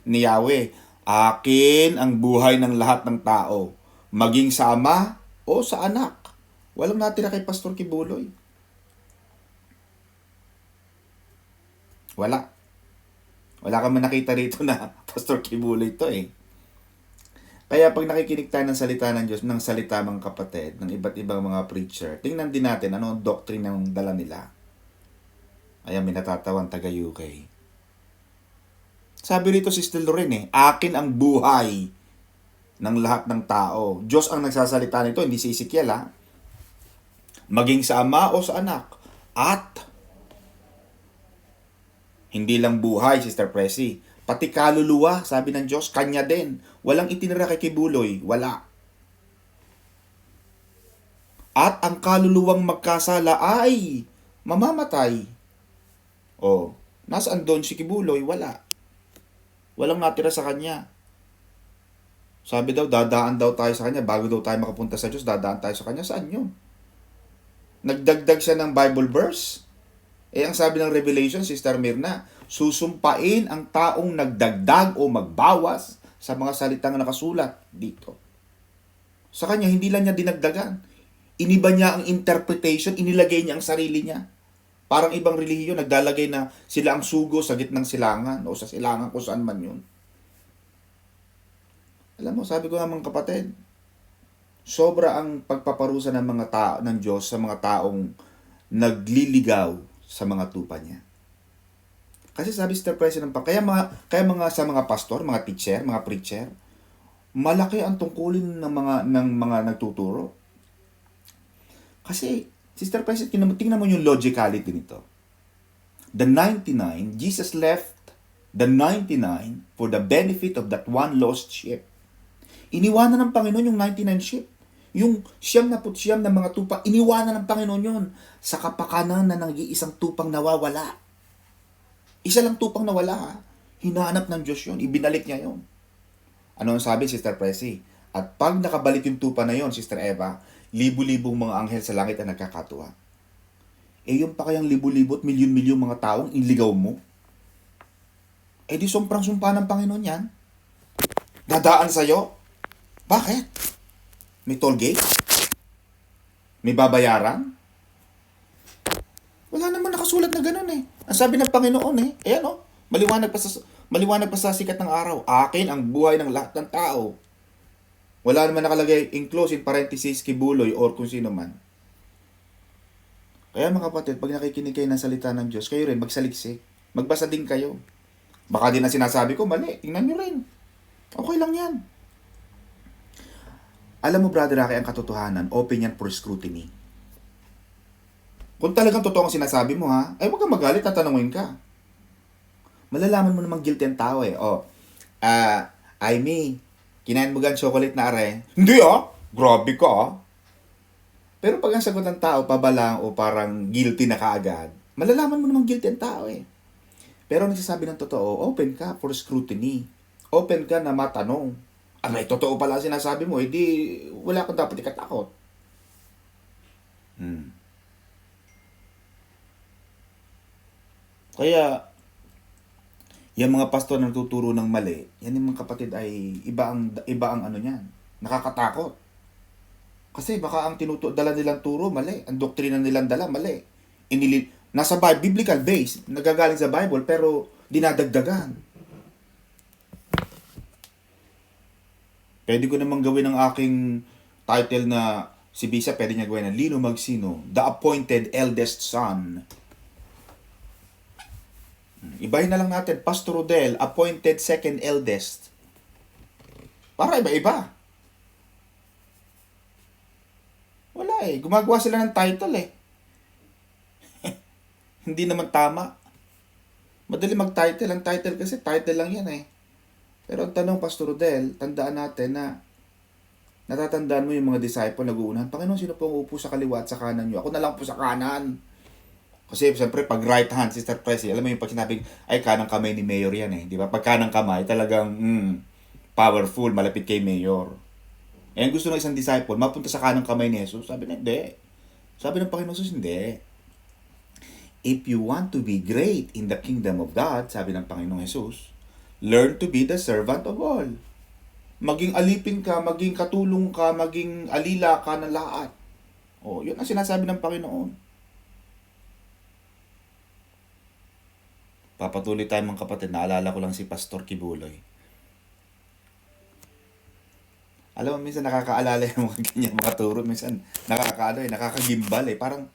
ni Yahweh, akin ang buhay ng lahat ng tao, maging sa ama o sa anak. Walang natira kay Pastor Kibuloy. Wala. Wala ka man nakita rito na Pastor Kibuloy ito Kaya pag nakikinig tayo ng salita ng Diyos, ng salita mga kapatid, ng iba't ibang mga preacher, tingnan din natin ano ang doctrine ng dala nila. Ayan, may natatawan taga-UK. Sabi rito Sister Lorraine akin ang buhay ng lahat ng tao. Diyos ang nagsasalita nito, hindi si Ezekiel Maging sa ama o sa anak. At hindi lang buhay, Sister Presi, pati kaluluwa, sabi ng Diyos, kanya din. Walang itinira kay Kibuloy, wala. At ang kaluluwang magkasala ay mamamatay. Nasaan doon si Kibuloy? Wala. Walang natira sa kanya. Sabi daw, dadaan daw tayo sa kanya. Bago daw tayo makapunta sa Diyos, dadaan tayo sa kanya. Saan yun? Nagdagdag siya ng Bible verse. Ang sabi ng Revelation, Sister Myrna, susumpain ang taong nagdagdag o magbawas sa mga salitang nakasulat dito. Sa kanya, hindi lang niya dinagdagan. Iniba niya ang interpretation, inilagay niya ang sarili niya. Parang ibang relihiyon, nagdalagay na sila ang sugo sa gitnang silangan o sa silangan kung saan man yun. Alam mo, sabi ko nga mga kapatid, sobra ang pagpaparusa ng mga tao ng Diyos sa mga taong nagliligaw sa mga tupa niya. Kasi sabi Sister President pa, kaya mga sa mga pastor, mga teacher, mga preacher, malaki ang tungkulin ng mga nagtuturo. Kasi Sister President, tingnan mo yung logicality nito. The 99, Jesus left the 99 for the benefit of that one lost sheep. Iniwanan ng Panginoon yung 99 sheep. Yung 99 na mga tupa, iniwanan ng Panginoon yun sa kapakanan na nag-iisang tupang nawawala. Isa lang tupang nawala Hinahanap ng Diyos yun. Ibinalik niya yun. Ano ang sabi, Sister Presi? At pag nakabalik yung tupa na yun, Sister Eva, libu-libong mga anghel sa langit ang nagkakatuwa. Yung pa kayang libu-libo at milyon-milyon mga taong inligaw mo? Di somprang sumpa ng Panginoon yan. Dadaan sa'yo? Bakit? May toll gate? May babayaran? Wala naman nakasulat na ganun Ang sabi ng Panginoon ayan maliwanag pa sa sikat ng araw. Akin ang buhay ng lahat ng tao. Wala naman nakalagay in close in parenthesis Kibuloy or kung sino man. Kaya mga kapatid, pag nakikinig kayo ng salita ng Diyos, kayo rin magsaliksik. Magbasa din kayo. Baka din ang sinasabi ko, mali. Tingnan nyo rin. Okay lang yan. Alam mo, Brother Rocky, ang katotohanan, open yan for scrutiny. Kung talagang totoo ang sinasabi mo, huwag kang magalit, tatanungin ka. Malalaman mo namang guilty ang tao Aimee, kinain mo gan chocolate na are? Hindi grabe ka Pero pag ang sagot ng tao, pabalang o parang guilty na kaagad, malalaman mo namang guilty ang tao Pero nagsasabi ng totoo, open ka for scrutiny. open ka na matanong. May totoo pala sinasabi mo, edi wala kang dapat ikatakot. Kaya, yung mga pastor na nagtuturo ng mali, yan yung mga kapatid ay iba ang ano niyan. Nakakatakot. Kasi baka ang dala nilang turo, mali. Ang doktrina nilang dala, mali. Nasa biblical base, nagagaling sa Bible, pero dinadagdagan. Pwede ko namang gawin ang aking title na si Bisa, pwede niya gawin na Lino Magsino, The Appointed Eldest Son. Ibahin na lang natin, Pastor Rodel, Appointed Second Eldest. Para iba-iba. Wala gumagawa sila ng title Hindi naman tama. Madali mag-title. Ang title kasi, title lang yan Pero ang tanong, Pastor Rodel, tandaan natin na natatandaan mo yung mga disciple nag-uunahan. Panginoon, sino po ang upo sa kaliwa at sa kanan nyo? Ako na lang po sa kanan. Kasi siyempre, pag right hand, Sister Pressy, alam mo yung pag sinabing, ay kanang kamay ni Mayor yan Di ba? Pag kanang kamay, talagang powerful, malapit kay Mayor. Ang gusto ng isang disciple, mapunta sa kanang kamay ni Jesus. Sabi niya, hindi. Sabi ng Panginoon Jesus, hindi. If you want to be great in the kingdom of God, sabi ng Panginoong Jesus, learn to be the servant of all. Maging alipin ka, maging katulong ka, maging alila ka ng lahat. Yun ang sinasabi ng Panginoon. Papatuloy tayo mga kapatid. Naalala ko lang si Pastor Kibuloy. Alam mo, minsan nakakaalala yung mga ganyan mga turo. Minsan nakakagimbal Parang,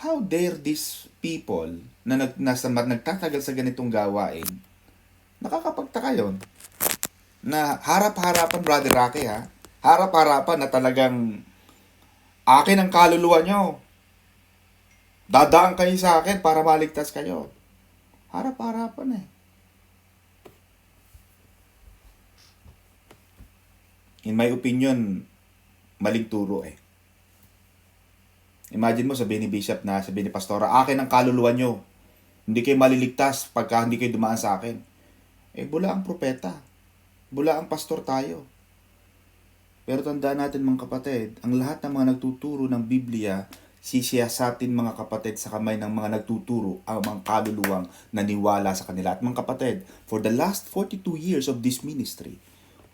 how dare these people na nagtatagal sa ganitong gawain, nakakapagtaka yun. Na harap-harapan, Brother Rocky harap-harapan na talagang akin ang kaluluwa nyo. Dadaan kayo sa akin para maligtas kayo. Harap-harapan In my opinion, maling turo Imagine mo, sabihin ni Bishop na, sabihin ni Pastora, akin ang kaluluwa nyo. Hindi kayo maliligtas pagka hindi kayo dumaan sa akin. Bula ang propeta. Bula ang pastor tayo. Pero tandaan natin mga kapatid, ang lahat ng mga nagtuturo ng Biblia, sisiyasatin mga kapatid sa kamay ng mga nagtuturo ang mga kaluluwang naniwala sa kanila. At mga kapatid, for the last 42 years of this ministry,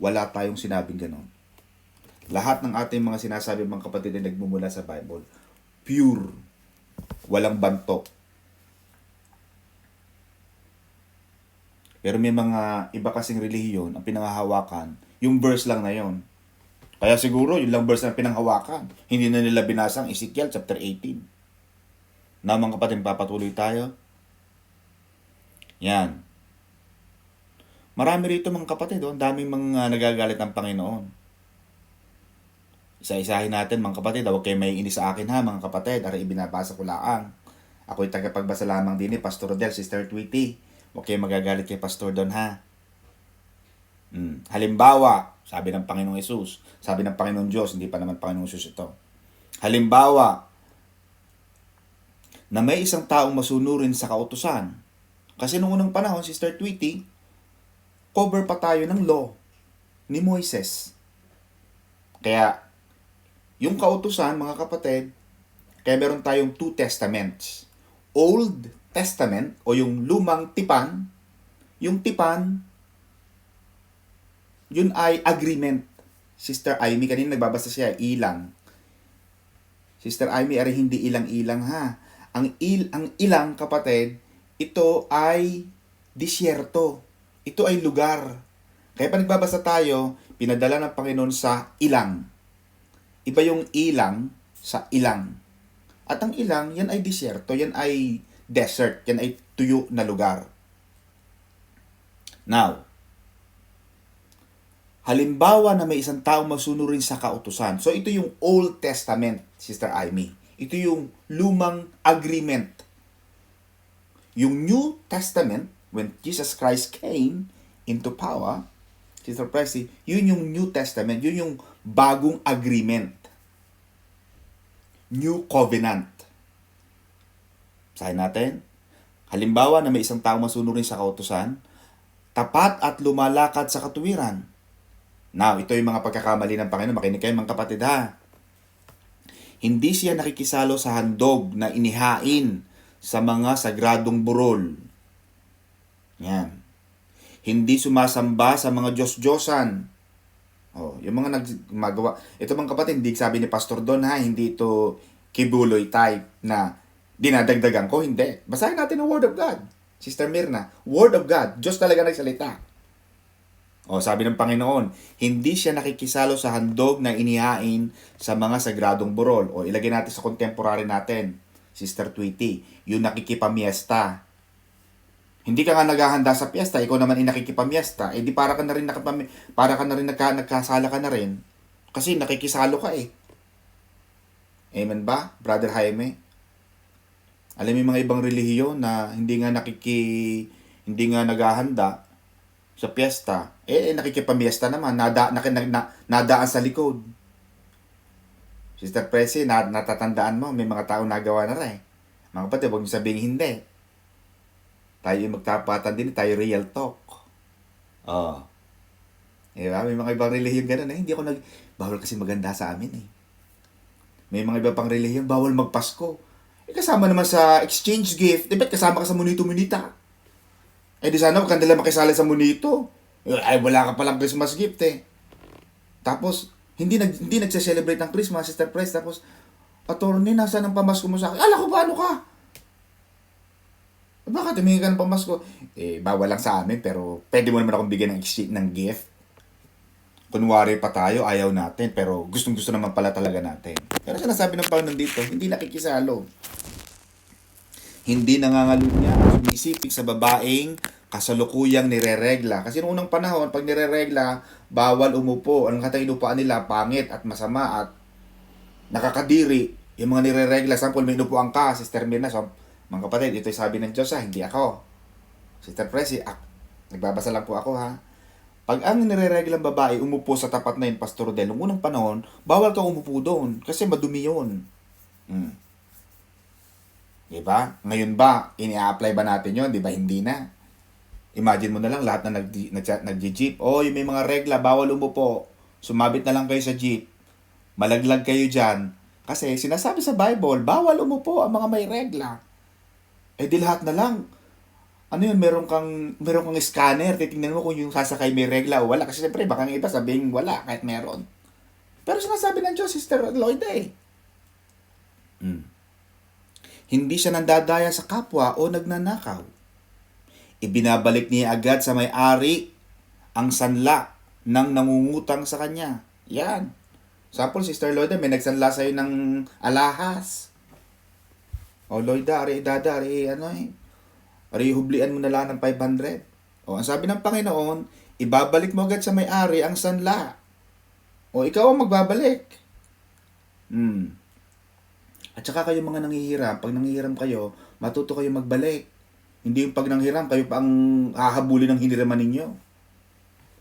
wala tayong sinabing ganon. Lahat ng ating mga sinasabi mga kapatid ay nagmumula sa Bible. Pure. Walang bantok. Pero may mga iba kasing relihiyon ang pinanghahawakan, yung verse lang na yon. Kaya siguro, yun lang verse na pinanghawakan. Hindi na nila binasang Ezekiel chapter 18. Na mga kapatid, papatuloy tayo. Yan. Marami rito mga kapatid, ang daming mga nagagalit ng Panginoon. Isa-isahin natin mga kapatid, huwag kayo may inis sa akin mga kapatid, aray ibinabasa ko laang. Ako'y tagapagbasa lamang din Pastor Rodel, Sister Tweety. Huwag kayo magagalit kay Pastor Don Halimbawa, sabi ng Panginoong Yesus, sabi ng Panginoong Diyos, hindi pa naman Panginoong Yesus ito. Halimbawa, na may isang taong masunurin sa kautusan. Kasi noong unang panahon, Sister Tweety, cover pa tayo ng law ni Moises. Kaya, yung kautusan, mga kapatid, kaya meron tayong two testaments. Old Testament, o yung lumang tipan, yung tipan, yun ay agreement. Sister Amy, kanina nagbabasa siya, ilang. Sister Amy, ari hindi ilang-ilang Ang ilang, kapatid, ito ay disyerto. Ito ay lugar. Kaya pa nagbabasa tayo, pinadala ng Panginoon sa ilang. Iba yung ilang sa ilang. At ang ilang, yan ay disyerto, yan ay desert, yan ay tuyo na lugar. Now, halimbawa na may isang taong masunurin sa kautusan. So, ito yung Old Testament, Sister Amy. Ito yung lumang agreement. Yung New Testament, when Jesus Christ came into power, Sister Pressy, yun yung New Testament, yun yung bagong agreement. New Covenant. Sahin natin. Halimbawa na may isang taong masunurin sa kautusan, tapat at lumalakad sa katuwiran. Now, ito yung mga pagkakamali ng Panginoon. Makinig kayo mga kapatid ha. Hindi siya nakikisalo sa handog na inihain sa mga sagradong burol. Yan. Hindi sumasamba sa mga Diyos-Diyosan. Oh, yung mga nagmagawa. Ito mga kapatid, hindi sabi ni Pastor Don ha, hindi ito kibuloy type na dinadagdagan ko, hindi. Basahin natin ang Word of God. Sister Mirna, Word of God, Diyos talaga nagsalita. O, sabi ng Panginoon, hindi siya nakikisalo sa handog na inihain sa mga sagradong burol. O, ilagay natin sa contemporary natin, Sister Tweety, yung nakikipamiesta. Hindi ka nga naghahanda sa piyesta, ikaw naman nakikipamiesta, eh di para ka na rin nagkasala ka na rin. Kasi nakikisalo ka eh. Amen ba, Brother Jaime? Alam mo yung mga ibang relihiyon na hindi nga naghahanda sa piyesta, nakikipamiesta naman, nadaan sa likod. Sister Presi, natatandaan mo, may mga tao nagawa na rin. Mga kapatid, huwag niyo sabihin hindi. Tayo yung magtapatan din, tayo real talk. Oh. Diba? May mga ibang relihiyon gano'n eh. Bawal kasi maganda sa amin eh. May mga iba pang relihiyon, bawal magpasko. Kasama naman sa exchange gift. Ba't kasama ka sa munito-munita? Di sana huwag ka nila makisali sa munito. Wala ka palang Christmas gift eh. Tapos, hindi nagse-celebrate ng Christmas, Sister Price. Tapos, attorney, nasaan ang pamasko mo sa akin? Ala ko ba, ano ka? Bakit humingi ka ng pamasko? Bawal lang sa amin, pero pwede mo naman akong bigyan ng exchange ng gift. Kunwari pa tayo, ayaw natin, pero gustong-gusto naman pala talaga natin. Pero sinasabi ng Panginoon dito, hindi nakikisalo. Hindi nangangalunya ang sumisiping sa babaeng kasalukuyang nireregla. Kasi noong unang panahon, pag nireregla, bawal umupo. Ang katang inupaan nila, pangit at masama at nakakadiri. Yung mga nireregla, sample, may inupuan ka, Sister Mirna, so, mga kapatid, ito'y sabi ng Diyos ha, hindi ako. Sister Presi, nagbabasa lang po ako ha. Pag ang nirereglang babae umupo sa tapat na yun, Pastor Del, noong unang panahon, bawal kang umupo doon kasi madumi yun. Diba? Ngayon ba, ini-apply ba natin yun? Diba? Hindi na. Imagine mo na lang lahat na nag-jeep. Yung may mga regla, bawal umupo. Sumabit na lang kayo sa jeep. Malaglag kayo dyan. Kasi sinasabi sa Bible, bawal umupo ang mga may regla. Di lahat na lang. Ano yun, meron kang scanner, titingnan mo kung yung sasakay may regla o wala. Kasi siyempre, baka ng iba sabihin wala, kahit meron. Pero sinasabi ng Diyos, Sister Lloyd Hindi siya nandadaya sa kapwa o nagnanakaw. Ibinabalik niya agad sa may-ari ang sanla ng nangungutang sa kanya. Yan. Sample, Sister Lloyd, may nagsanla sa'yo ng alahas. O Lloyd, hublian mo na lang ng 500. Ang sabi ng Panginoon, ibabalik mo agad sa may-ari ang sanla. Ikaw ang magbabalik. At saka kayo mga nanghihiram, pag nanghihiram kayo, matuto kayo magbalik. Hindi yung pag nanghiram, kayo pa ang hahabulin ng hiniraman ninyo.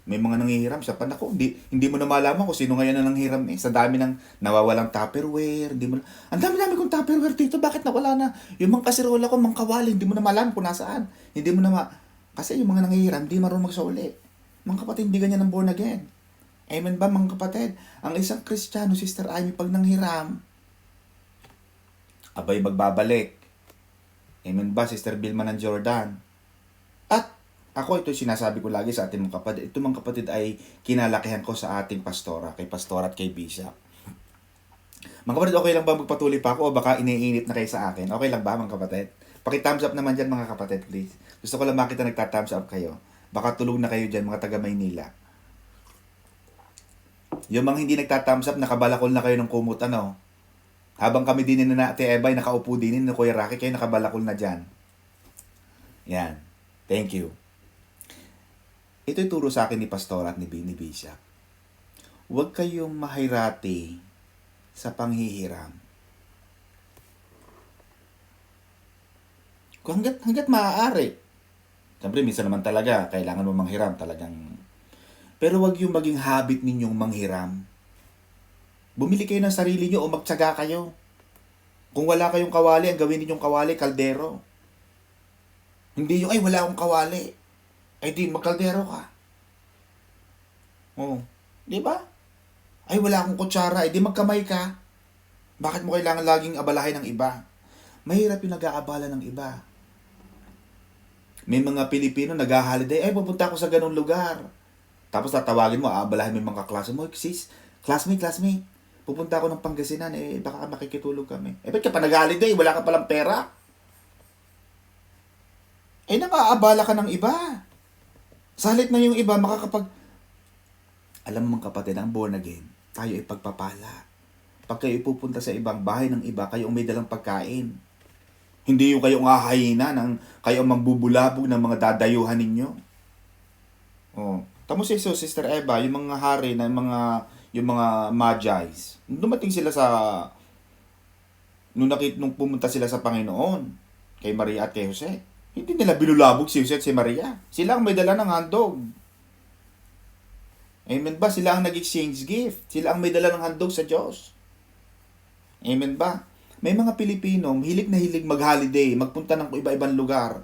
May mga nanghihiram sa panako, hindi mo na malaman kung sino ngayon ang nanghiram eh. Sa dami ng nawawalang Tupperware, ang dami-dami kong Tupperware dito, bakit nawala na? Yung mga kasirola ko, mga kawali, hindi mo na malaman kung nasaan. Kasi yung mga nanghihiram, hindi marunong magsauli. Mga kapatid, hindi ganyan ang born again. Amen ba mga kapatid? Ang isang Kristiyano, Sister Amy, pag nanghiram, abay magbabalik. Amen ba, Sister Vilma ng Jordan? At ako, ito sinasabi ko lagi sa ating mga kapatid. Ito mga kapatid ay kinalakihan ko sa ating pastora, kay pastora at kay bishop. Mga kapatid, okay lang ba magpatuloy pa ako o baka iniinit na kayo sa akin? Okay lang ba mga kapatid? Paki-thumbs up naman dyan mga kapatid, please. Gusto ko lang makita nagta-thumbs up kayo. Baka tulog na kayo dyan mga taga Maynila. Yung mga hindi nagta-thumbs up, nakabalakol na kayo ng kumot, Habang kami din na Ate Ebay, nakaupo din ni Kuya Rocky, kayo nakabalakol na dyan. Yan. Thank you. Ito'y turo sa akin ni Pastor at ni Bishop. Huwag kayong mahirati sa panghihiram. Hanggat maaari. Siyempre, minsan naman talaga, kailangan mo manghiram talagang. Pero huwag yung maging habit ninyong manghiram. Bumili kayo ng sarili nyo o magtyaga kayo. Kung wala kayong kawali, ang gawin ninyong kawali, kaldero. Hindi yung, wala akong kawali. Ay di magkaldero ka. Oh, di ba? Ay wala akong kutsara, ay di magkamay ka. Bakit mo kailangan laging abalahin ng iba? Mahirap yung nag-aabala ng iba. May mga Pilipino nag-holiday, ay pupunta ako sa ganung lugar. Tapos tatawagin mo, aabalahin mo yung mga kaklase mo, sis, classmate, pupunta ako ng Pangasinan, baka makikitulog kami. Ba't ka pa nag-holiday, wala ka palang pera? Nakaabala ka ng iba. Salit na yung iba, Alam mo mga kapatid, ang born again, tayo ay pagpapala. Pag kayo pupunta sa ibang bahay ng iba, kayo may dalang pagkain. Hindi yung kayong ahayina, kayo mambubulabog ng mga dadayuhan ninyo. Oh. Tamo si Sister Eva, yung mga hari na yung mga Magi's. Dumating sila nung pumunta sila sa Panginoon, kay Maria at kay Jose. Hindi nila binulabog si Jose at si Maria. Sila ang may dala ng handog. Amen ba? Sila ang nag-exchange gift. Sila ang may dala ng handog sa Diyos. Amen ba? May mga Pilipino, hilig na hilig mag-holiday, magpunta ng iba-ibang lugar.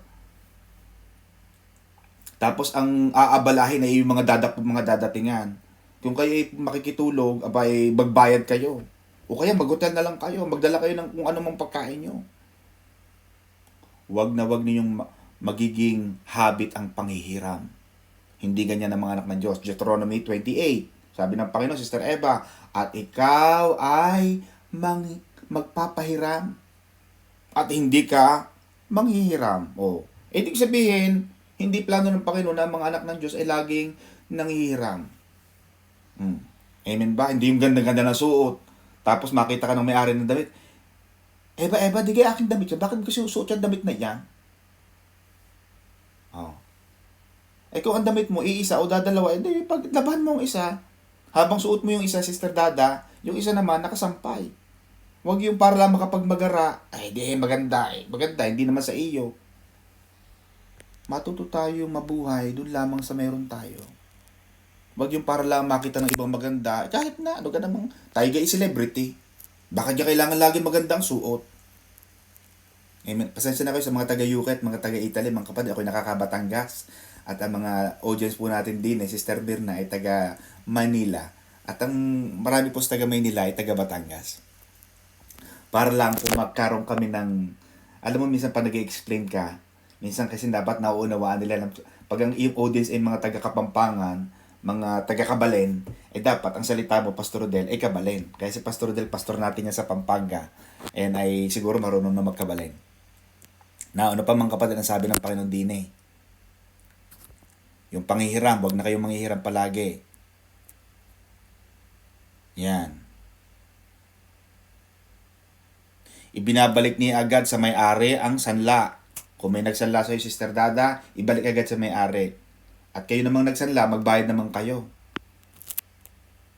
Tapos ang aabalahin ay yung mga dadatingan. Kung kayo ay makikitulog, abay magbayad kayo. O kaya mag-hotel na lang kayo, magdala kayo ng kung ano mang pagkain nyo. Wag na wag ninyong magiging habit ang panghihiram. Hindi ganyan ang mga anak ng Diyos. Deuteronomy 28. Sabi ng Panginoon, Sister Eva, at ikaw ay magpapahiram at hindi ka manghihiram. Ibig sabihin, hindi plano ng Panginoon na ang mga anak ng Diyos ay laging nanghihiram. Amen ba? Hindi yung ganda-ganda na suot. Tapos makita ka ng may-ari ng damit. Eva, di kaya aking damit yan. Bakit ko susuot yung damit na yan? Kung ang damit mo, iisa o dadalawa, pag labahan mo ang isa, habang suot mo yung isa, Sister Dada, yung isa naman, nakasampay. Huwag yung para lang makapagmagara, maganda. Maganda, hindi naman sa iyo. Matuto tayo mabuhay dun lamang sa meron tayo. Huwag yung para lang makita ng ibang maganda, kahit na, ano ka namang, tayo gay celebrity. Baka niya kailangan lagi magandang suot. Amen. Pasensya na kayo sa mga taga-UK at mga taga-Italy, mga kapatid, ako'y nakakabatangas. At ang mga audience po natin din, Sister Birna ay taga Manila. At ang marami po sa taga Manila ay taga Batangas. Para lang kung magkaroon kami ng, alam mo minsan pa nag-explain ka, minsan kasi dapat nauunawaan nila, pag ang audience ay mga taga Kapampangan, mga taga Kabalen, dapat ang salita mo, Pastor Rodel, ay Kabalen. Kaya si Pastor Rodel, pastor natin yan sa Pampanga, and ay siguro marunong na magkabalen. Na ano pa mga kapatid ang sabi ng Panginoon din yung panghihiram, wag na kayong manghihiram palagi. Yan. Ibinabalik niya agad sa may-ari ang sanla. Kung may nagsanla sa'yo, Sister Dada, ibalik agad sa may-ari. At kayo namang nagsanla, magbayad naman kayo.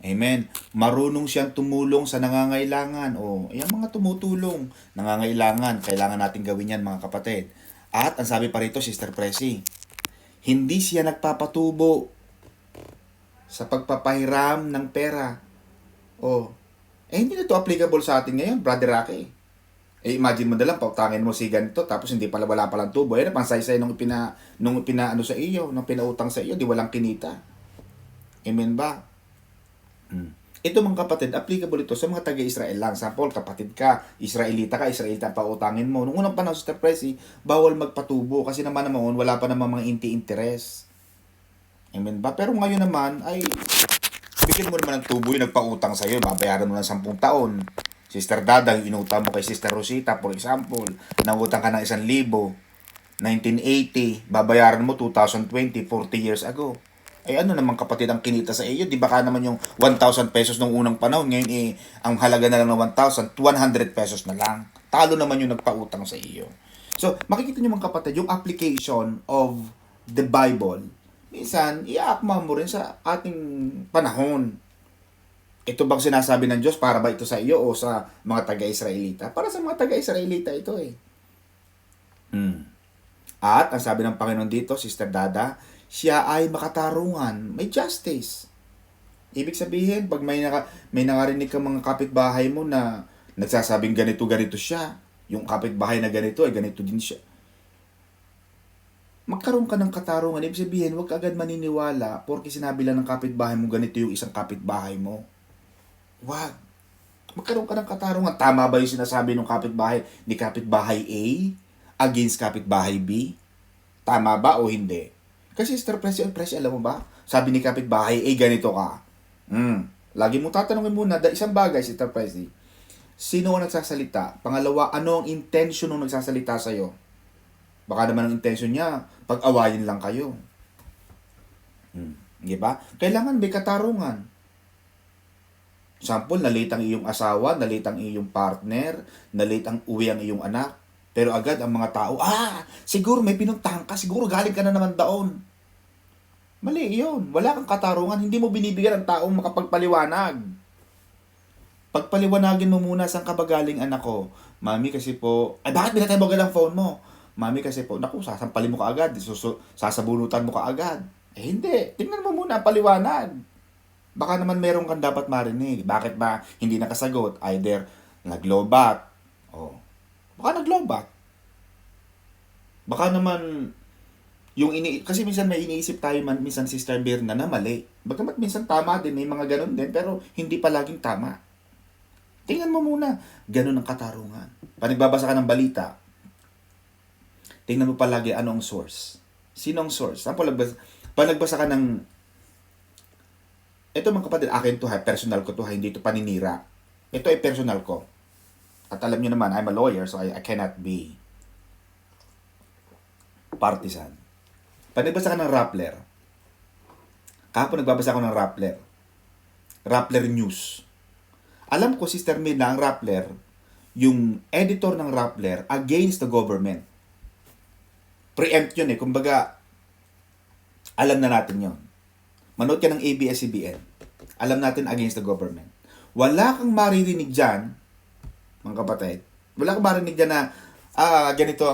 Amen. Marunong siyang tumulong sa nangangailangan. Yung mga tumutulong, nangangailangan, kailangan natin gawin yan mga kapatid. At ang sabi pa rito, Sister Presi, hindi siya nagpapatubo sa pagpapahiram ng pera. Hindi na to applicable sa atin ngayon, Brother Rocky. Imagine mo na lang, pautangin mo si ganito, tapos hindi pala wala palang tubo. Pansay-say nung pinaano sa iyo, nung pinautang sa iyo, di walang kinita. Amen ba? Ito mga kapatid, applicable ito sa mga taga-Israel lang. Sample, kapatid ka, Israelita pautangin mo. Nung unang panahon sa Sister Presi, bawal magpatubo kasi naman wala pa naman mga inti-interest. Amen ba? Pero ngayon naman, ay bigyan mo naman ng tubo yung nagpautang sa'yo, babayaran mo ng 10 taon. Sister Dada, yung inutang mo kay Sister Rosita, for example, nangutang ka ng 1,000, 1980, babayaran mo 2020, 40 years ago. Ano naman kapatid ang kinita sa iyo? Di ba ka naman yung 1,000 pesos nung unang panahon, ngayon ang halaga na lang ng 1,000, 100 pesos na lang. Talo naman yung nagpautang sa iyo. So, makikita niyo mga kapatid, yung application of the Bible, minsan, iaakma mo rin sa ating panahon. Ito bang sinasabi ng Diyos para ba ito sa iyo o sa mga taga-Israelita? Para sa mga taga-Israelita ito At ang sabi ng Panginoon dito, Sister Dada, siya ay makatarungan, may justice. Ibig sabihin, pag may nakarinig kang mga kapitbahay mo na nagsasabing ganito siya, yung kapitbahay na ganito, ay ganito din siya. Magkaroon ka ng katarungan. Ibig sabihin, huwag ka agad maniniwala porque sinabi lang ng kapitbahay mo ganito yung isang kapitbahay mo. Wag. Magkaroon ka ng katarungan. Tama ba yung sinasabi ng kapitbahay ni kapitbahay A against kapitbahay B? Tama ba o hindi? Kasi Sister Presi, alam mo ba? Sabi ni kapitbahay A, ganito ka. Lagi mo tatanungin muna, isang bagay, Sister Presi. Sino ang nagsasalita? Pangalawa, ano ang intention ng nagsasalita sa'yo? Baka naman ang intention niya, pag-awayin lang kayo. Di ba? Kailangan may katarungan. Sample, na-late ang iyong asawa, na-late ang iyong partner, na-late ang uwi ang iyong anak. Pero agad ang mga tao, siguro may pinuntahan ka, siguro galing ka na naman daon. Mali yun. Wala kang katarungan. Hindi mo binibigyan ng taong makapagpaliwanag. Pagpaliwanagin mo muna saan ka ba galing, anak ko. Mami kasi po, bakit binatay mo agad ang phone mo? Mami kasi po, naku, sasampalin mo ka agad, sasabunutan mo ka agad. Hindi. Tingnan mo muna, paliwanag. Baka naman meron kang dapat marinig. Bakit ba hindi nakasagot? Either naglobat. Baka naglobat. Baka naman kasi minsan may iniisip tayo minsan Sister Birna na mali. Bagamat minsan tama din, may mga ganun din, pero hindi palaging tama. Tingnan mo muna, ganun ang katarungan. Pag nagbabasa ka ng balita, tingnan mo palagi ano ang source. Sino ang source? Pag nagbasa ka ng, ito mga kapatid, akin to personal ko to hindi to paninira. Ito ay personal ko. At alam niyo naman, I'm a lawyer, so I cannot be partisan. Pag nagbasa ka ng Rappler, kahapon nagbabasa ko ng Rappler. Rappler News. Alam ko, Sister Mina, ang Rappler, yung editor ng Rappler against the government. Preempt yun Kumbaga, alam na natin yun. Manood ka ng ABS-CBN. Alam natin against the government. Wala kang maririnig dyan, mga kapatid. Wala kang marinig dyan na, ganito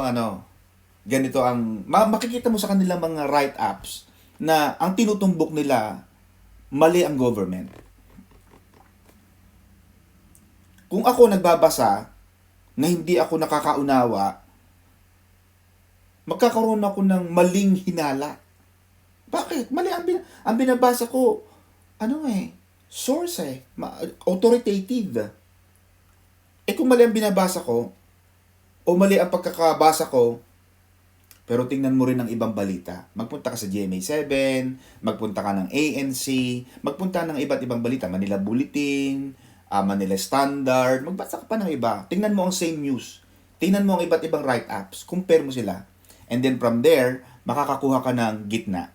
ang, makikita mo sa kanilang mga write-ups na ang tinutumbok nila, mali ang government. Kung ako nagbabasa na hindi ako nakakaunawa, magkakaroon ako ng maling hinala. Bakit? Mali ang binabasa ko, source authoritative. Kung mali ang binabasa ko, o mali ang pagkakabasa ko, pero tingnan mo rin ng ibang balita. Magpunta ka sa GMA7, magpunta ka ng ANC, magpunta ng iba't ibang balita, Manila Bulletin, Manila Standard, magbasa ka pa ng iba. Tingnan mo ang same news. Tingnan mo ang iba't ibang write-ups, compare mo sila. And then from there, makakakuha ka ng gitna.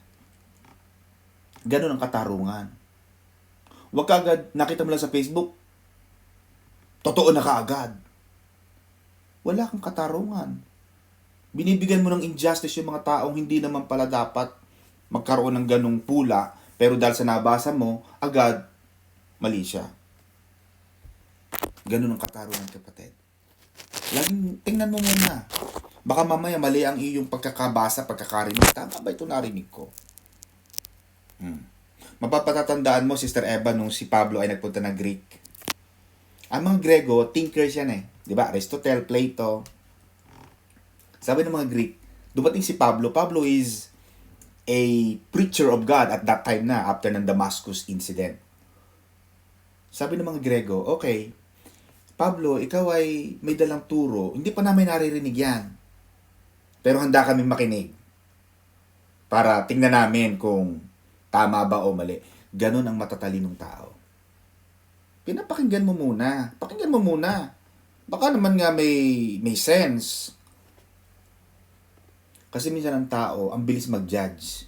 Ganun ang katarungan. Huwag ka agad, nakita mo lang sa Facebook, totoo na kaagad. Wala kang katarungan. Binibigyan mo ng injustice yung mga taong hindi naman pala dapat magkaroon ng ganung pula, pero dahil sa nabasa mo, agad, mali siya. Ganun ang katarungan, kapatid. Laging tingnan mo muna. Baka mamaya mali ang iyong pagkakabasa, pagkakarinig. Tama ba ito narinig ko? Mapapatatandaan mo, Sister Eva, nung si Pablo ay nagpunta ng Greek. Ang mga Grego, thinkers yan Diba? Aristotle, Plato. Sabi ng mga Greek, dumating si Pablo. Pablo is a preacher of God at that time na, after ng Damascus incident. Sabi ng mga Grego, okay, Pablo, ikaw ay may dalang turo. Hindi pa namin naririnig yan. Pero handa kami makinig. Para tingnan namin kung tama ba o mali. Ganon ang matatalinong tao. Pinapakinggan mo muna. Pakinggan mo muna. Baka naman nga may sense. Kasi minsan ang tao, ang bilis mag-judge.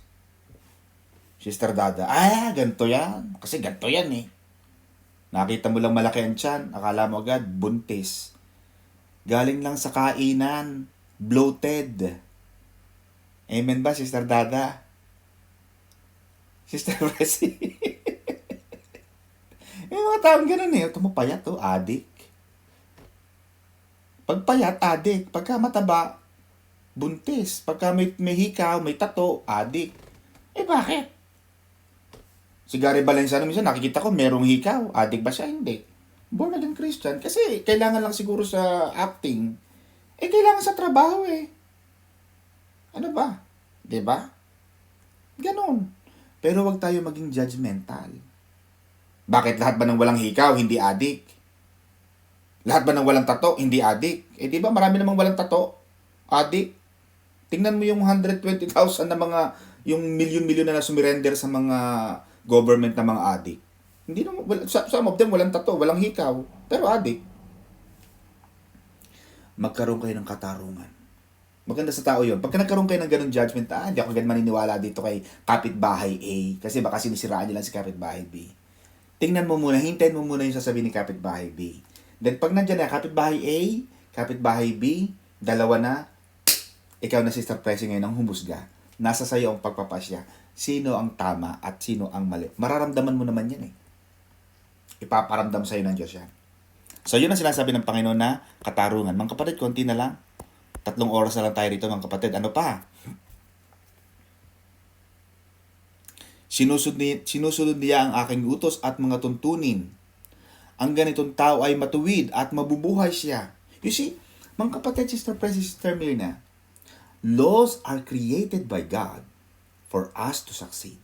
Sister Dada, ganito yan. Kasi ganito yan Nakita mo lang malaki ang tiyan, akala mo agad, buntis. Galing lang sa kainan, bloated. Amen ba, Sister Dada? Sister Resi. May mga taong ganun Ito mo payat adik. Pag payat, adik. Pagka mataba, buntis. Pagka may hikaw, may tato, adik. Bakit? Si Gary Valenciano minsan nakikita ko merong hikaw. Adik ba siya? Hindi. Born again Christian. Kasi kailangan lang siguro sa acting. Kailangan sa trabaho Ano ba? 'Di ba? Ganon. Pero wag tayo maging judgmental. Bakit lahat ba ng walang hikaw, hindi adik? Lahat ba ng walang tato, hindi adik? Eh di ba marami namang walang tato, adik? Tingnan mo yung 120,000 na mga, yung milyon-milyon na sumurrender sa mga government na mga adik. Hindi naman, some of them walang tato, walang hikaw, pero adik. Magkaroon kayo ng katarungan. Maganda sa tao yun. Pagka nagkaroon kayo ng ganung judgment, hindi ako ganun maniniwala dito kay kapitbahay A, kasi baka sinisiraan nila si kapitbahay B. Tingnan mo muna, hintayin mo muna yung sasabihin ni kapitbahay B. Then pag nandyan na, kapitbahay A, kapitbahay B, dalawa na, ikaw na Sister Presi ngayon ang humusga. Nasa sayo ang pagpapasya. Sino ang tama at sino ang mali. Mararamdaman mo naman yan eh. Ipaparamdam sa'yo ng Diyos yan. So yun ang sinasabi ng Panginoon na katarungan. Mga kapatid, konti na lang. 3 oras na lang tayo dito mga kapatid. Ano pa? Sinusunod niya ang aking utos at mga tuntunin. Ang ganitong tao ay matuwid at mabubuhay siya. You see, mga kapatid, Sister Presi, Sister Mirna, laws are created by God for us to succeed.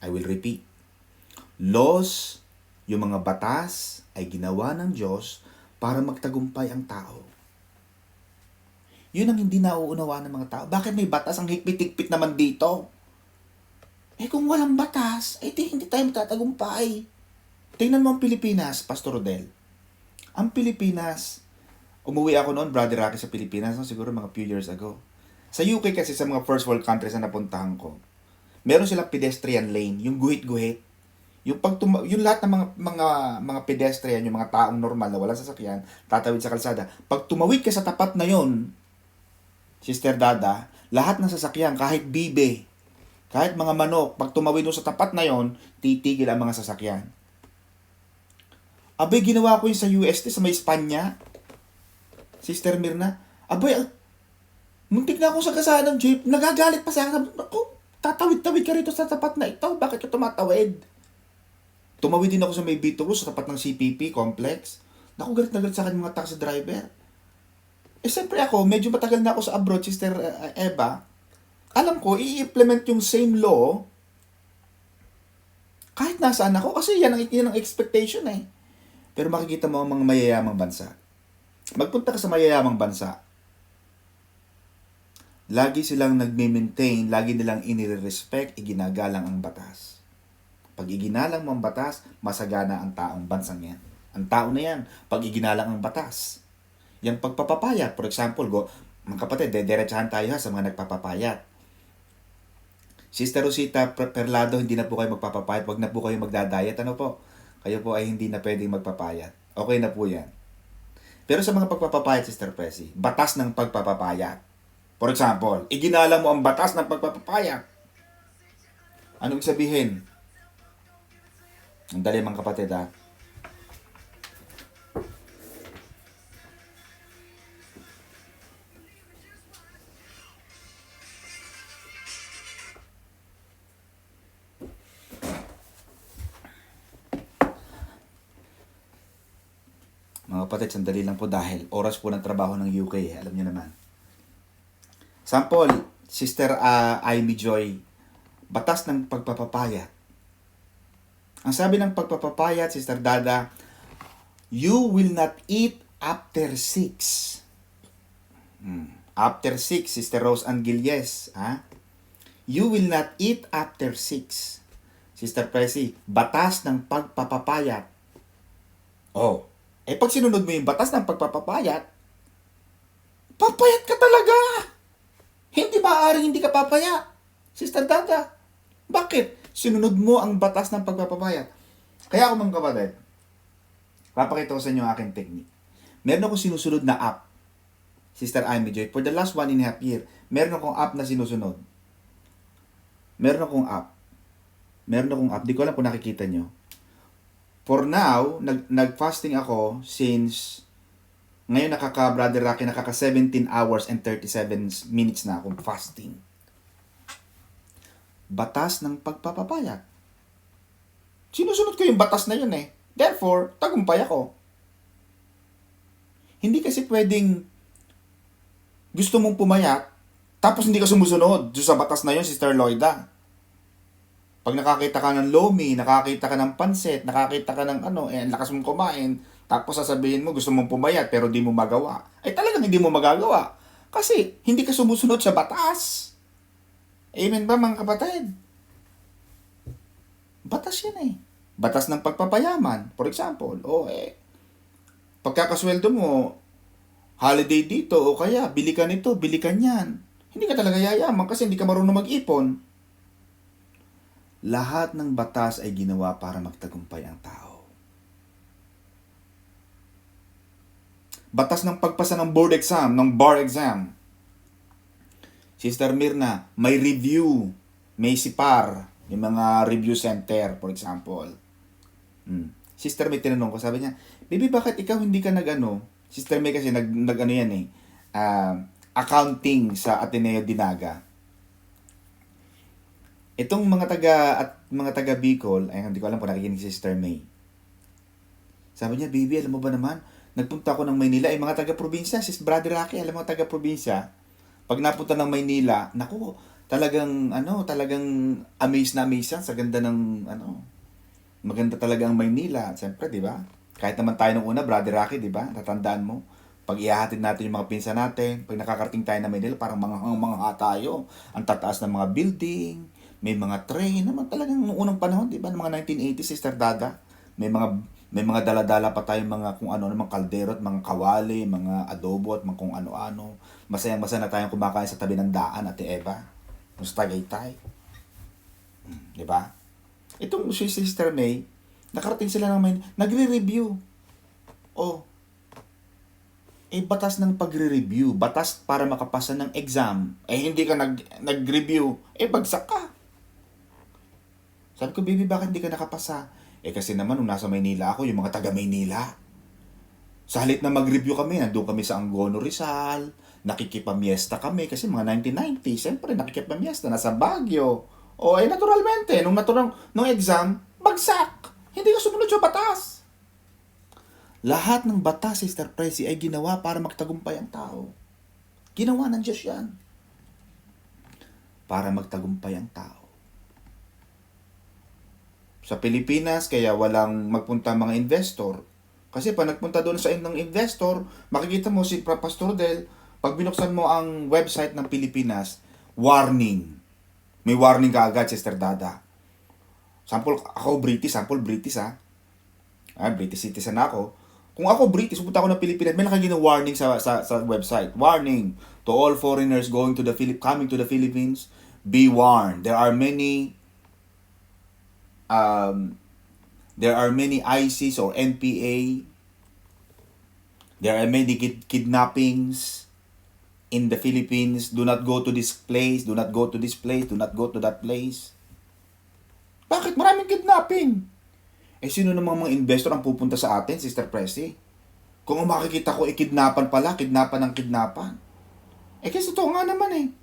I will repeat. Laws, yung mga batas, ay ginawa ng Diyos para magtagumpay ang tao. Yun ang hindi nauunawaan ng mga tao. Bakit may batas? Ang higpit-higpit naman dito. Eh kung walang batas, eh hindi tayo magtatagumpay. Tingnan mo ang Pilipinas, Pastor Rodel. Ang Pilipinas, umuwi ako noon, Brother Rocky, sa Pilipinas, no? Siguro mga few years ago. Sa UK kasi, sa mga first world countries na napuntahan ko, meron silang pedestrian lane, yung guhit-guhit. Yung lahat ng mga pedestrian, yung mga taong normal na walang sasakyan, tatawid sa kalsada. Pag tumawid ka sa tapat na yon, Sister Dada, lahat ng sasakyan, kahit bibe, kahit mga manok, pag tumawid mo sa tapat na yon, titigil ang mga sasakyan. Abay, ginawa ko yun sa UST, sa may Espanya. Sister Mirna, abay, muntik na ako sa kasaan ng jeep, nagagalit pa sa akin. Ako, tatawid-tawid ka rito sa tapat na ito, bakit ka tumatawid? Tumawid din ako sa may Vito sa tapat ng CPP complex. Naku, galit na galit sa akin mga taxi driver. Eh, siyempre ako, medyo matagal na ako sa abroad, Sister Eva. Alam ko, i-implement yung same law kahit nasaan ako, kasi yan ang expectation eh. Pero makikita mo ang mga mayayamang bansa. Magpunta ka sa mayayamang bansa. Lagi silang nagme-maintain, lagi nilang inire-respect, iginagalang ang batas. Pag iginalang mo ang batas, masagana ang taong bansang yan. Ang tao na yan, pag iginalang ang batas. Yung pagpapapayat, for example, mga kapatid, dediretsahan tayo sa mga nagpapapayat. Sister Rosita Perlado, hindi na po kayo magpapapayat, wag na po kayo magdadayat, ano po? Kayo po ay hindi na pwedeng magpapayat. Okay na po yan. Pero sa mga pagpapapayat, Sister Presi, batas ng pagpapapayat. For example, iginalang mo ang batas ng pagpapapayat. Anong sabihin? Ang dali mga kapatid ha. Mga kapatid, sandali lang po dahil oras po ng trabaho ng UK. Alam niyo naman. Sample, Sister Amy Joy, batas ng pagpapapayat. Ang sabi ng pagpapapayat, Sister Dada, you will not eat after 6. After 6, Sister Rose Angelies. Ha? You will not eat after 6. Sister Presi, batas ng pagpapapayat. Oh, pag sinunod mo yung batas ng pagpapapayat, papayat ka talaga. Hindi maaaring hindi ka papayat. Sister Dada, bakit? Sinunod mo ang batas ng pagpapapayat. Kaya ako mga kapatid, papakita ko sa inyo ang aking technique. Meron akong sinusunod na app, Sister Amy Joy, for the last 1.5 year, meron akong app na sinusunod. Meron akong app. Di ko alam kung nakikita nyo. For now, nag-fasting ako since ngayon Brother Rocky, nakaka 17 hours and 37 minutes na akong fasting. Batas ng pagpapapayat. Sinusunod ko yung batas na yun eh. Therefore, tagumpay ako. Hindi kasi pwedeng gusto mong pumayat, Tapos hindi ka sumusunod doon sa batas na yun, Sister Loida. Pag nakakita ka ng lomi, nakakita ka ng pansit, nakakita ka ng ano, ang lakas mong kumain, tapos sasabihin mo gusto mong pumayat pero di mo magawa. Ay talagang hindi mo magagawa. Kasi hindi ka sumusunod sa batas. Amen ba mga kapatid? Batas yan eh. Batas ng pagpapayaman, for example. O pagkakasweldo mo, holiday dito, o kaya bili ka nito, bili ka niyan. Hindi ka talaga yayaman kasi hindi ka marunong mag-ipon. Lahat ng batas ay ginawa para magtagumpay ang tao. Batas ng pagpasa ng board exam, ng bar exam. Sister Mirna, may review, may SIPAR, may mga review center, for example. Sister May tinanong ko, sabi niya, Baby, bakit ikaw hindi ka nag-ano? Sister May kasi nag-ano yan eh, accounting sa Ateneo Dinaga. Itong mga taga Bicol, ay hindi ko alam kung nakikinig si Sister May. Sabi niya, Baby, alam mo ba naman, nagpunta ako ng Maynila, mga taga-probinsya, sis Brother Rocky, alam mo taga-probinsya, pag napunta ng Maynila, naku, talagang amazed na amazed yan sa ganda ng maganda talaga ang Maynila. Siyempre, di ba? Kahit naman tayo nung una, Brother Rocky, di ba? Tatandaan mo, pag ihahatid natin yung mga pinsan natin, pag nakakarating tayo na Maynila, parang mga tayo. Ang tataas ng mga building, may mga train, naman talagang nung unang panahon, di ba? Ng mga 1980s, Sister Dada, may mga dala-dala pa tayong mga kung ano namang kaldero at mga kawali, mga adobo at mga kung ano-ano. Masayang-masaya na tayong kumakain sa tabi ng daan, Ate Eva. Sa Tagaytay. Di ba? Itong si Sister May, nakarating sila ng nagre-review. Batas ng pagre-review, batas para makapasa ng exam. Hindi ka nag-review, bagsak ka. Sabi ko, Baby, bakit hindi ka nakapasa? Kasi naman, nung nasa Maynila ako, yung mga taga Maynila, sa halip na mag-review kami, nandun kami sa Angono Rizal, nakikipamiesta kami, kasi mga 1990, siyempre nakikipamiesta, nasa Baguio. Naturalmente, nung exam, bagsak. Hindi ka sumunod sa batas. Lahat ng batas, Sister Presi, ay ginawa para magtagumpay ang tao. Ginawa ng Diyos yan. Para magtagumpay ang tao. Sa Pilipinas, kaya walang magpunta mga investor. Kasi pag nagpunta doon sa ng investor, makikita mo si Pastor Del, pag binuksan mo ang website ng Pilipinas, warning. May warning ka agad, Sister Dada. Sample, ako British ha. British citizen ako. Kung ako British, pupunta ako ng Pilipinas, may nakagina warning sa website. Warning to all foreigners coming to the Philippines, be warned. There are many ISIS or NPA. There are many kidnappings in the Philippines. Do not go to this place. Do not go to this place. Do not go to that place. Bakit? Maraming kidnapping. Sino namang mga investor ang pupunta sa atin, Sister Presi? Kung makikita ko, kidnapan ng kidnapan. Kasi ito nga naman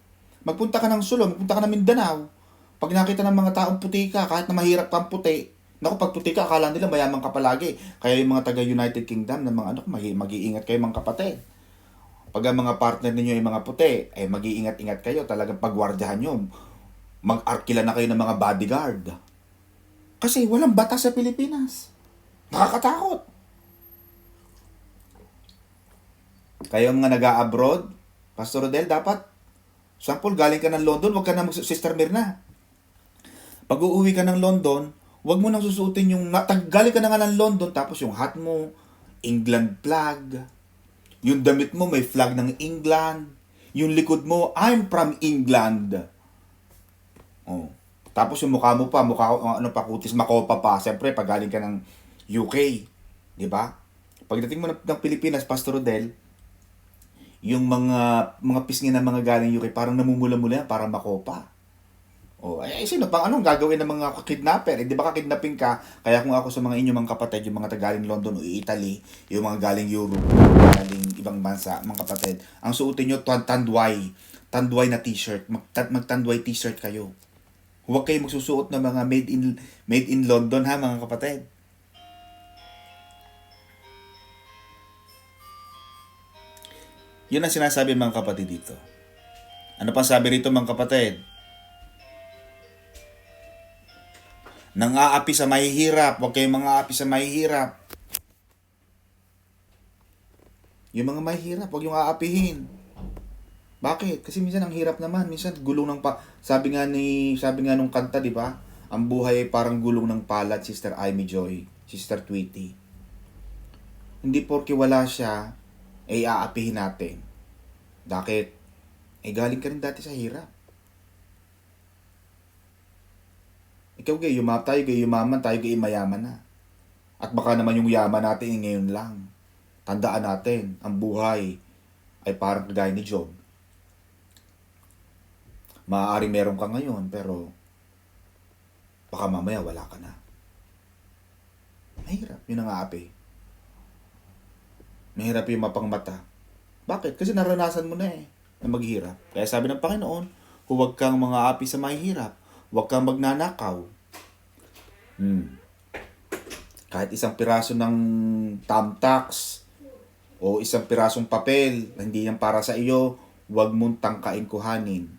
Magpunta ka ng Sulu, magpunta ka ng Mindanao. Pag nakita ng mga taong puti ka, kahit na mahirap kang puti, pag puti ka, akala nila mayaman ka palagi. Kaya yung mga taga-United Kingdom, ng mga mag-iingat kayo mga kapatid. Pag ang mga partner ninyo ay mga puti, mag-iingat-ingat kayo, talagang pagwardyahan nyo. Mag-arkila na kayo ng mga bodyguard. Kasi walang batas sa Pilipinas. Nakakatakot. Kayo mga nag-a-abroad, Pastor Rodel, dapat, sample, galing ka ng London, wag ka na Sister Mirna. Pag uuwi ka ng London, wag mo nang susuotin yung, galing ka na nga ng London, tapos yung hat mo, England flag. Yung damit mo, may flag ng England. Yung likod mo, I'm from England. Tapos yung mukha mo pa, kutis makopa pa. Siyempre, pag galing ka ng UK, di ba? Pagdating mo ng Pilipinas, Pastor Rodel, yung mga pisngi na mga galing UK, parang namumula-mula, parang makopa. Sino pang anong gagawin ng mga kidnapper? Di ba kakidnapin ka? Kaya kung ako sa mga inyong mga kapatid, yung mga galing London o Italy, yung mga galing Europe, galing ibang bansa, mga kapatid, ang suotin nyo, tanduay na t-shirt. Magtanduay t-shirt kayo. Huwag kayo magsusuot ng mga made in London ha, mga kapatid. Yun ang sinasabi mga kapatid dito. Ano pa sabi rito mga kapatid? Nang aapi sa mahihirap, huwag kayong mga aapi sa mahihirap. Yung mga mahihirap, huwag yung aapihin. Bakit? Kasi minsan ang hirap naman, minsan gulong ng sabi nga nung kanta, di ba? Ang buhay ay parang gulong ng palad, Sister Amy Joy, Sister Tweety. Hindi porke wala siya, ay aapihin natin. Bakit? Galing ka rin dati sa hirap. Ikaw tayo yumaman, tayo mayaman na. At baka naman yung yaman natin ngayon lang. Tandaan natin, ang buhay ay parang kagaya ni Job. Maaari meron ka ngayon, pero baka mamaya wala ka na. Mahirap, yun ang aapi. Mahirap yung mapangmata. Bakit? Kasi naranasan mo na na maghirap. Kaya sabi ng Panginoon, huwag kang mga api sa mahihirap. Huwag kang magnanakaw. Kahit isang piraso ng thumbtacks o isang pirasong papel na hindi yan para sa iyo, huwag mong tangkain kuhanin.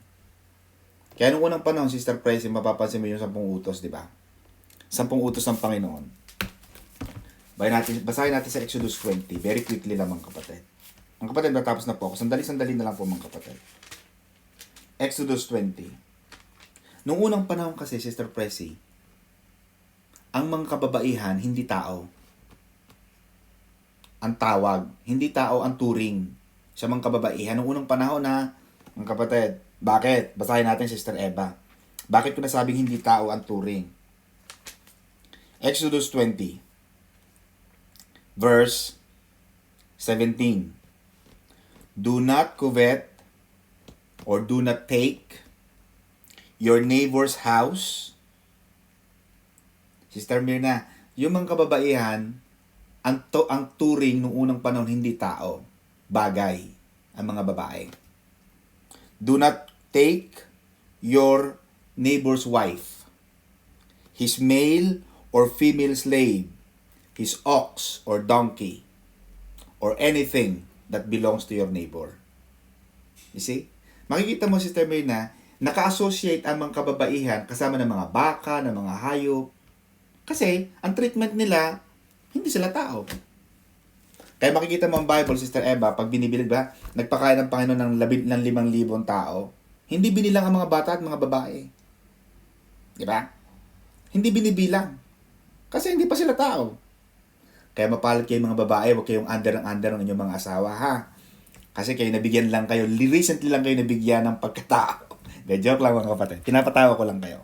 Kaya nung unang panahon, Sister Presi, mapapansin mo yung 10 utos, di ba? 10 utos ng Panginoon. Basahin natin sa Exodus 20. Very quickly lang mga kapatid. Mga kapatid, natapos na po ako. Sandali-sandali na lang po mga kapatid. Exodus 20. Nung unang panahon kasi, Sister Presi, ang mga kababaihan, hindi tao. Ang tawag, hindi tao ang turing sa mga kababaihan. Nung unang panahon na, mga kapatid, bakit? Basahin natin, Sister Eva. Bakit ko nasabing hindi tao ang turing? Exodus 20, verse 17. Do not covet or do not take your neighbor's house. Sister Mirna, yung mga kababaihan, ang turing nung unang panahon hindi tao, bagay ang mga babae. Do not take your neighbor's wife, his male or female slave, his ox or donkey, or anything that belongs to your neighbor. You see? Makikita mo, Sister Mirna, naka-associate ang mga kababaihan kasama ng mga baka, ng mga hayop. Kasi, ang treatment nila, hindi sila tao. Kaya makikita mo ang Bible, Sister Eva, pag binibilig ba, nagpakain ng Panginoon ng 5,000 tao, hindi binilang ang mga bata at mga babae. Di ba? Hindi binibilang. Kasi hindi pa sila tao. Kaya mapalad kayo mga babae, huwag kayong under ng inyong mga asawa, ha? Kasi kayo nabigyan lang kayo, recently lang kayo nabigyan ng pagkatao. Joke lang mga kapatid. Pinapatawa ko lang kayo.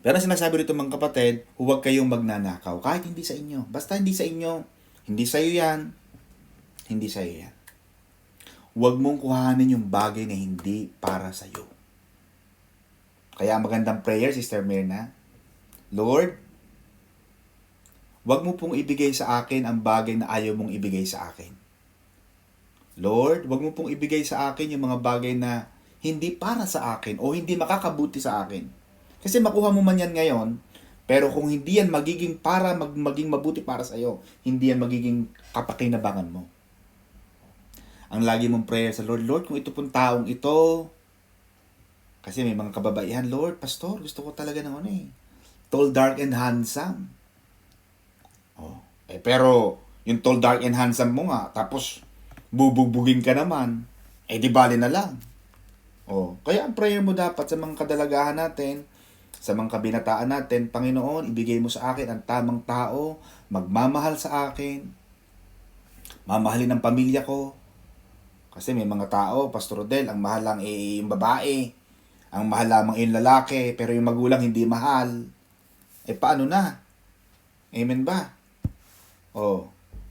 Pero sinasabi rito mga kapatid, huwag kayong magnanakaw. Kahit hindi sa inyo. Basta hindi sa inyo. Hindi sa'yo yan. Hindi sa'yo yan. Huwag mong kuhanin yung bagay na hindi para sa'yo. Kaya magandang prayer, Sister Mirna. Lord, huwag mo pong ibigay sa akin ang bagay na ayaw mong ibigay sa akin. Lord, huwag mo pong ibigay sa akin yung mga bagay na hindi para sa akin o hindi makakabuti sa akin. Kasi makuha mo man yan ngayon, pero kung hindi yan magiging maging mabuti para sa iyo, hindi yan magiging kapakinabangan mo. Ang lagi mong prayer sa Lord, Lord, kung ito pong taong ito, kasi may mga kababaihan, Lord, Pastor, gusto ko talaga ng tall, dark, and handsome. Pero, yung tall, dark, and handsome mo nga, tapos, bubugbugin ka naman, di bali na lang. Kaya ang prayer mo dapat sa mga kadalagahan natin, sa mga kabinataan natin, Panginoon, ibigay mo sa akin ang tamang tao, magmamahal sa akin, mamahalin ang pamilya ko. Kasi may mga tao, Pastor Rodel, ang mahal lang yung babae, ang mahal lamang yung lalaki, pero yung magulang hindi mahal. Paano na? Amen ba?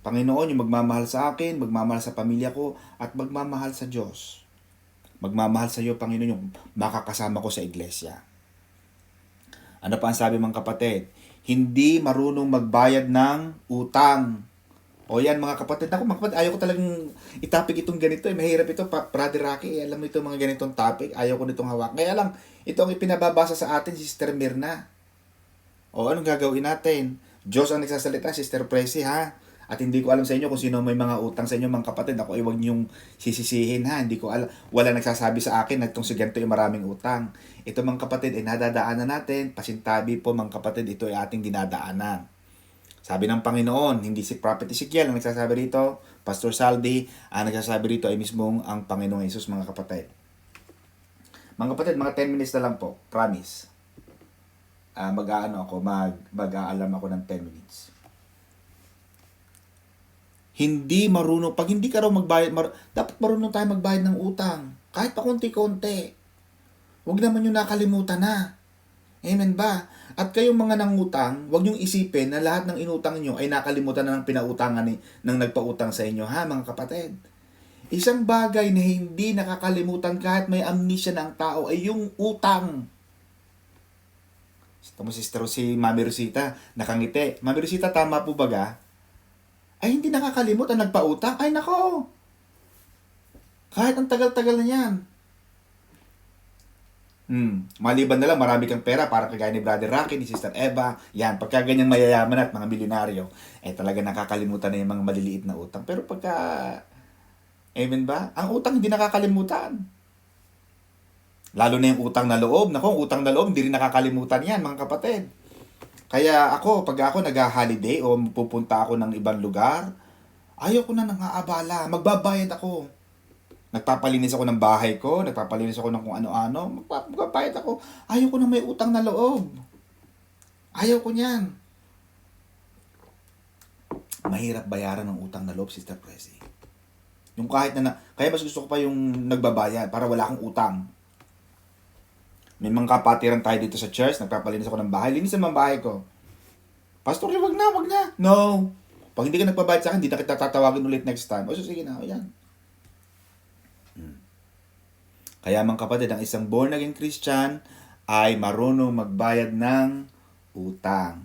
Panginoon, yung magmamahal sa akin, magmamahal sa pamilya ko, at magmamahal sa Diyos. Magmamahal sa iyo, Panginoon, yung makakasama ko sa iglesia. Ano pa ang sabi mga kapatid? Hindi marunong magbayad ng utang. Yan mga kapatid. Ako mga kapatid, ayaw ko talagang itapik itong ganito. Mahirap ito, Brother Rocky. Alam mo ito mga ganitong topic. Ayaw ko nitong hawak. Kaya lang, ito ang ipinababasa sa atin, Sister Mirna. Anong gagawin natin? Diyos ang nagsasalita, Sister Presi, ha? At hindi ko alam sa inyo kung sino may mga utang sa inyo mga kapatid. Ako ay huwag niyong sisisihin ha. Hindi ko alam. Wala nagsasabi sa akin na itong si ganito ay maraming utang. Ito mga kapatid ay nadadaanan natin. Pasintabi po mga kapatid, ito ay ating dinadaanan. Sabi ng Panginoon, hindi si Prophet Ezekiel ang nagsasabi rito. Pastor Saldi, ang nagsasabi rito ay mismong ang Panginoong Jesus mga kapatid. Mga kapatid, mga 10 minutes na lang po. Promise. Mag-aalam ako ng 10 minutes. Hindi marunong, pag hindi ka raw magbayad, dapat marunong tayo magbayad ng utang. Kahit pa konti-konti. Huwag naman yung nakalimutan na. Amen ba? At kayong mga nangutang, huwag niyong isipin na lahat ng inutang niyo ay nakalimutan na ng pinautangan ng nagpautang sa inyo, ha mga kapatid? Isang bagay na hindi nakakalimutan kahit may amnesia na ang tao ay yung utang. Ito mo si Mami Rosita, nakangiti. Mami Rosita, tama po baga? Ay hindi nakakalimot ang nagpautang. Ay nako! Kahit ang tagal-tagal na yan. Maliban na lang, marami kang pera para kagaya ni Brother Rocky, ni Sister Eva. Yan, pagka ganyang mayayaman at mga milyonaryo, talaga nakakalimutan na yung mga maliliit na utang. Pero pagka, amen ba? Ang utang hindi nakakalimutan. Lalo na yung utang na loob. Nako, ang utang na loob, hindi rin nakakalimutan yan, mga kapatid. Kaya pag ako nag-holiday o pupunta ako ng ibang lugar, ayaw ko na nang aabala. Magbabayad ako. Nagpapalinis ako ng bahay ko, nagpapalinis ako ng kung ano-ano, magbabayad ako. Ayaw ko na may utang na loob. Ayaw ko niyan. Mahirap bayaran ng utang na loob, Sister Presi. Yung kahit kaya mas gusto ko pa yung nagbabayad para wala akong utang. May mga kapatiran tayo dito sa church, nagpapalinis ako ng bahay, linis naman bahay ko. Pastor, wag na. No. Pag hindi ka nagbabayad sa akin, hindi na kita tatawagin ulit next time. O so, sige na, yan. Kaya mga kapatid, ang isang born again Christian ay marunong magbayad ng utang.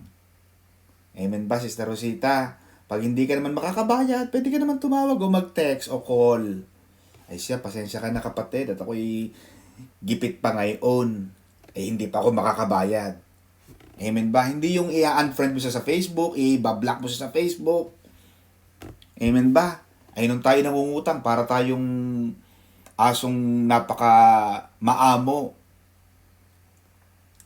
Amen ba, Sister Rosita? Pag hindi ka naman makakabayad, pwede ka naman tumawag o mag-text o call. Ay siya, pasensya ka na kapatid at ako'y gipit pa ngayon. Hindi pa ako makakabayad. Amen ba? Hindi yung i-unfriend mo siya sa Facebook, i-block mo siya sa Facebook. Amen ba? Ay nung tayo nangungutang para tayong asong napaka maamo.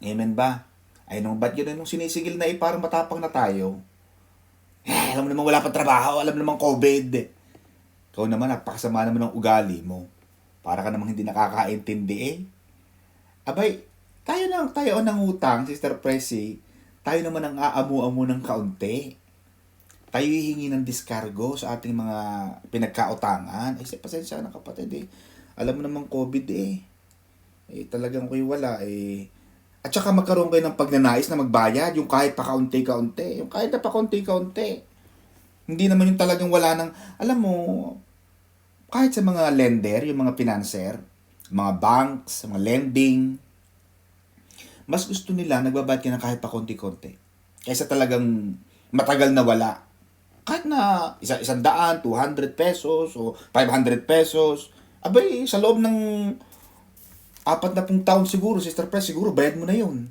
Amen ba? Ay nung ba't yun nung sinisigil na parang matapang na tayo. Alam mo naman wala pang trabaho, alam mo naman COVID. Ikaw naman, napakasama naman ng ugali mo. Para ka namang hindi nakakaintindi Abay, tayo ang utang, Sister Presi. Tayo naman ang aamu-amu ng kaunti. Tayo hihingi ng diskargo sa ating mga pinagkautangan. Pasensya na kapatid Alam mo naman COVID talagang ko'y wala At saka magkaroon kayo ng pagnanais na magbayad, yung kahit pa kaunti-kaunti. Yung kahit pa kaunti-kaunti. Hindi naman yung talagang wala nang, alam mo, kahit sa mga lender, yung mga financer, mga banks, mga lending, mas gusto nila nagbabayad ka ng kahit pa konti-konti. Kaysa talagang matagal na wala. Kahit na 100, 200 pesos o 500 pesos, abay, sa loob ng 40 taon siguro, Sister Press, siguro bayad mo na yun.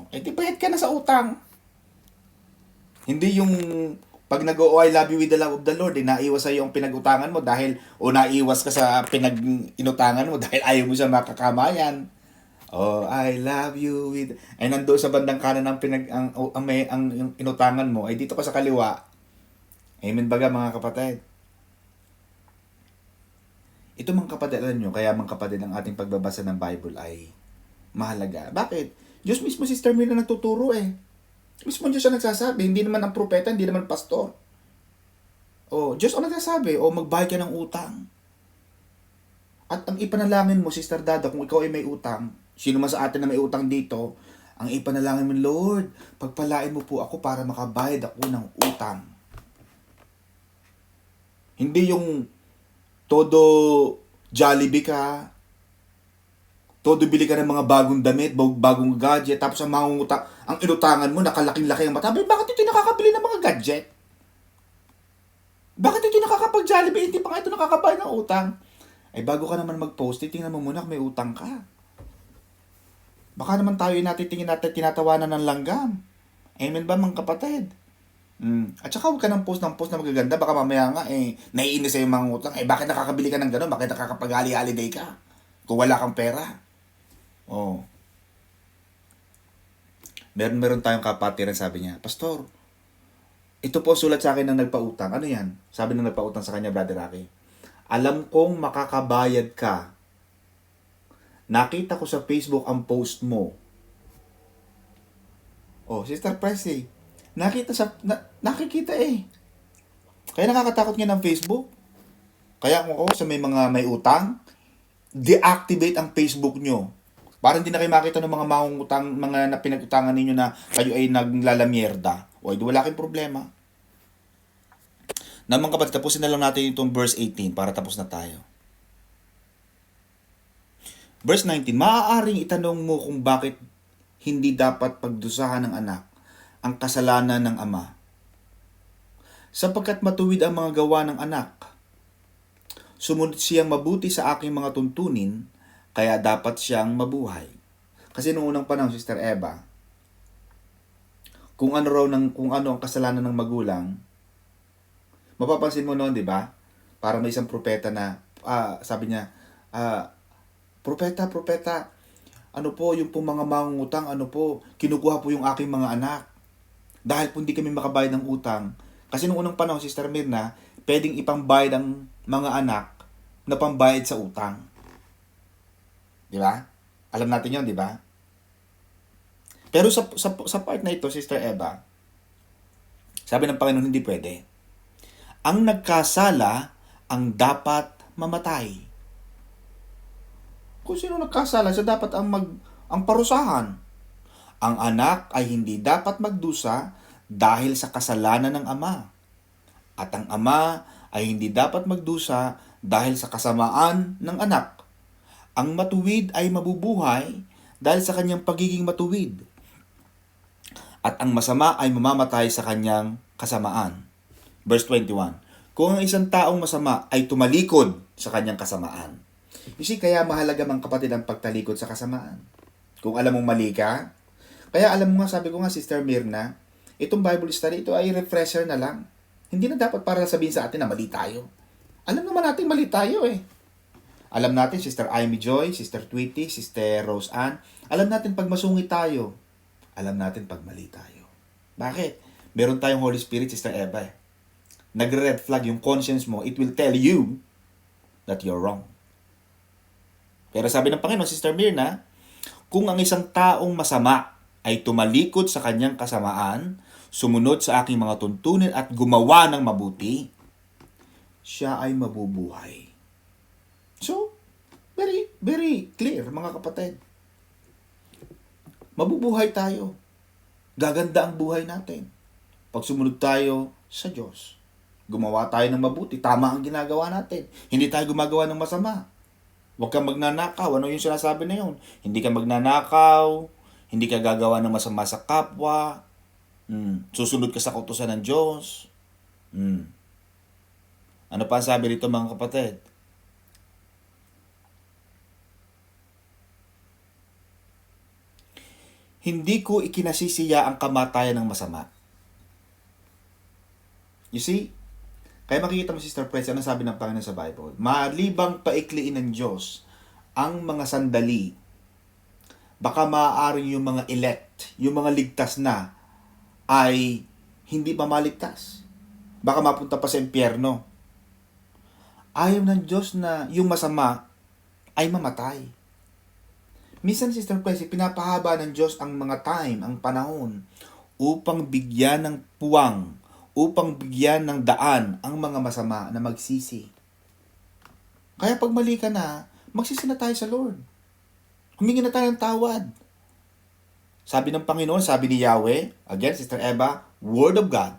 Di bayad ka na sa utang. Hindi yung pag I love you with the love of the Lord, naiwas sa'yo ang pinag-utangan mo dahil, o naiwas ka sa pinag-inutangan mo dahil ayaw mo siya makakamayan. I love you with... Ay nandoon sa bandang kanan ang yung inutangan mo, ay dito ka sa kaliwa. Amen baga mga kapatid. Ito mga kapatid, alam nyo, kaya mga kapatid, ang ating pagbabasa ng Bible ay mahalaga. Bakit? Diyos mismo, Sister Mila, nagtuturo Mismo Diyos ang nagsasabi, hindi naman ang propeta, hindi naman pastor. Diyos ang nagsasabi, magbayad ka ng utang. At ang ipanalangin mo, Sister Dada, kung ikaw ay may utang, sino man sa atin na may utang dito, ang ipanalangin mo, Lord, pagpalain mo po ako para makabayad ako ng utang. Hindi yung todo Jollibee ka, todo bili ka ng mga bagong damit, bagong gadget, tapos ang ang inutangan mo, nakalaking-laki ang mata. Bakit ito nakakabili ng mga gadget? Bakit ito nakakapag-Jollibee? Hindi pa nga ito nakakabayad ng utang. Bago ka naman mag-post, tingnan mo muna kung may utang ka. Baka naman tayo tinatawanan ng langgam. Amen ba mga kapatid? At saka huwag ka ng post na magaganda. Baka mamaya nga, naiinis sa yung mga utang. Bakit nakakabili ka ng gano'n? Bakit nakakapag-holiday ka? Kung wala kang pera. Oh. Meron tayong kapatiran, sabi niya, Pastor, ito po sulat sa akin ng nagpautang. Ano yan? Sabi ng nagpautang sa kanya, Brother Rocky. Alam kong makakabayad ka. Nakita ko sa Facebook ang post mo. Oh, Sister Pressy, nakikita eh. Kaya nakakatakot nga ng Facebook. Kaya kung ako sa may utang, deactivate ang Facebook nyo. Para hindi na kayo makita ng mga mangungutang, mga na pinag-utangan ninyo na kayo ay naglalamierda. O, wala kayong problema. Naman kapatid, tapusin na lang natin itong verse 18 para tapos na tayo. Verse 19, maaaring itanong mo kung bakit hindi dapat pagdusahan ng anak ang kasalanan ng ama. Sapagkat matuwid ang mga gawa ng anak. Sumunod siyang mabuti sa aking mga tuntunin, kaya dapat siyang mabuhay. Kasi noong unang panahon, Sister Eva, kung ano ang kasalanan ng magulang, mapapansin mo noon, di ba? Para may isang propeta na, sabi niya, propeta, ano po, yung pong mga mangungutang, kinukuha po yung aking mga anak. Dahil po hindi kami makabayad ng utang. Kasi noong unang panahon, Sister Mirna, pwedeng ipambayad ang mga anak na pambayad sa utang. Di ba? Alam natin yon, di ba? Pero sa part na ito, Sister Eva, sabi ng Panginoon, hindi pwede. Ang nagkasala ang dapat mamatay. Kung sino nagkasala, siya dapat ang parusahan. Ang anak ay hindi dapat magdusa dahil sa kasalanan ng ama. At ang ama ay hindi dapat magdusa dahil sa kasamaan ng anak. Ang matuwid ay mabubuhay dahil sa kanyang pagiging matuwid. At ang masama ay mamamatay sa kanyang kasamaan. Verse 21. Kung ang isang taong masama ay tumalikod sa kanyang kasamaan. You see, kaya mahalaga mga kapatid ang pagtalikod sa kasamaan. Kung alam mong mali ka, kaya alam mo nga, sabi ko nga, Sister Mirna, itong Bible study, ito ay refresher na lang. Hindi na dapat para sabihin sa atin na mali tayo. Alam naman natin mali tayo eh. Alam natin, Sister Amy Joy, Sister Tweety, Sister Rose Ann, alam natin pag masungit tayo. Alam natin pag mali tayo. Bakit? Meron tayong Holy Spirit, Sister Eva. Nagre-red flag yung conscience mo. It will tell you that you're wrong. Pero sabi ng Panginoon, Sister Mirna, kung ang isang taong masama ay tumalikod sa kanyang kasamaan, sumunod sa aking mga tuntunin at gumawa ng mabuti, siya ay mabubuhay. So, very, very clear, mga kapatid. Mabubuhay tayo. Gaganda ang buhay natin. Pag sumunod tayo sa Diyos, gumawa tayo ng mabuti, tama ang ginagawa natin. Hindi tayo gumagawa ng masama. Huwag kang magnanakaw. Ano yung sinasabi na yun? Hindi ka magnanakaw, hindi ka gagawa ng masama sa kapwa, susunod ka sa kautusan ng Diyos. Ano pa sabi rito mga kapatid? Hindi ko ikinasisiya ang kamatayan ng masama. You see? Kaya makikita mo, Sister Press, ano sabi ng Panginoon sa Bible? Malibang paikliin ng Diyos ang mga sandali, baka maaaring yung mga elect, yung mga ligtas na, ay hindi mamaligtas. Baka mapunta pa sa impyerno. Ayaw ng Diyos na yung masama ay mamatay. Minsan, Sister Press, pinapahaba ng Diyos ang mga time, ang panahon, upang bigyan ng puwang, upang bigyan ng daan ang mga masama na magsisi. Kaya pag mali ka na, magsisi na tayo sa Lord. Humingi na tayo ng tawad. Sabi ng Panginoon, sabi ni Yahweh, again, Sister Eva, Word of God.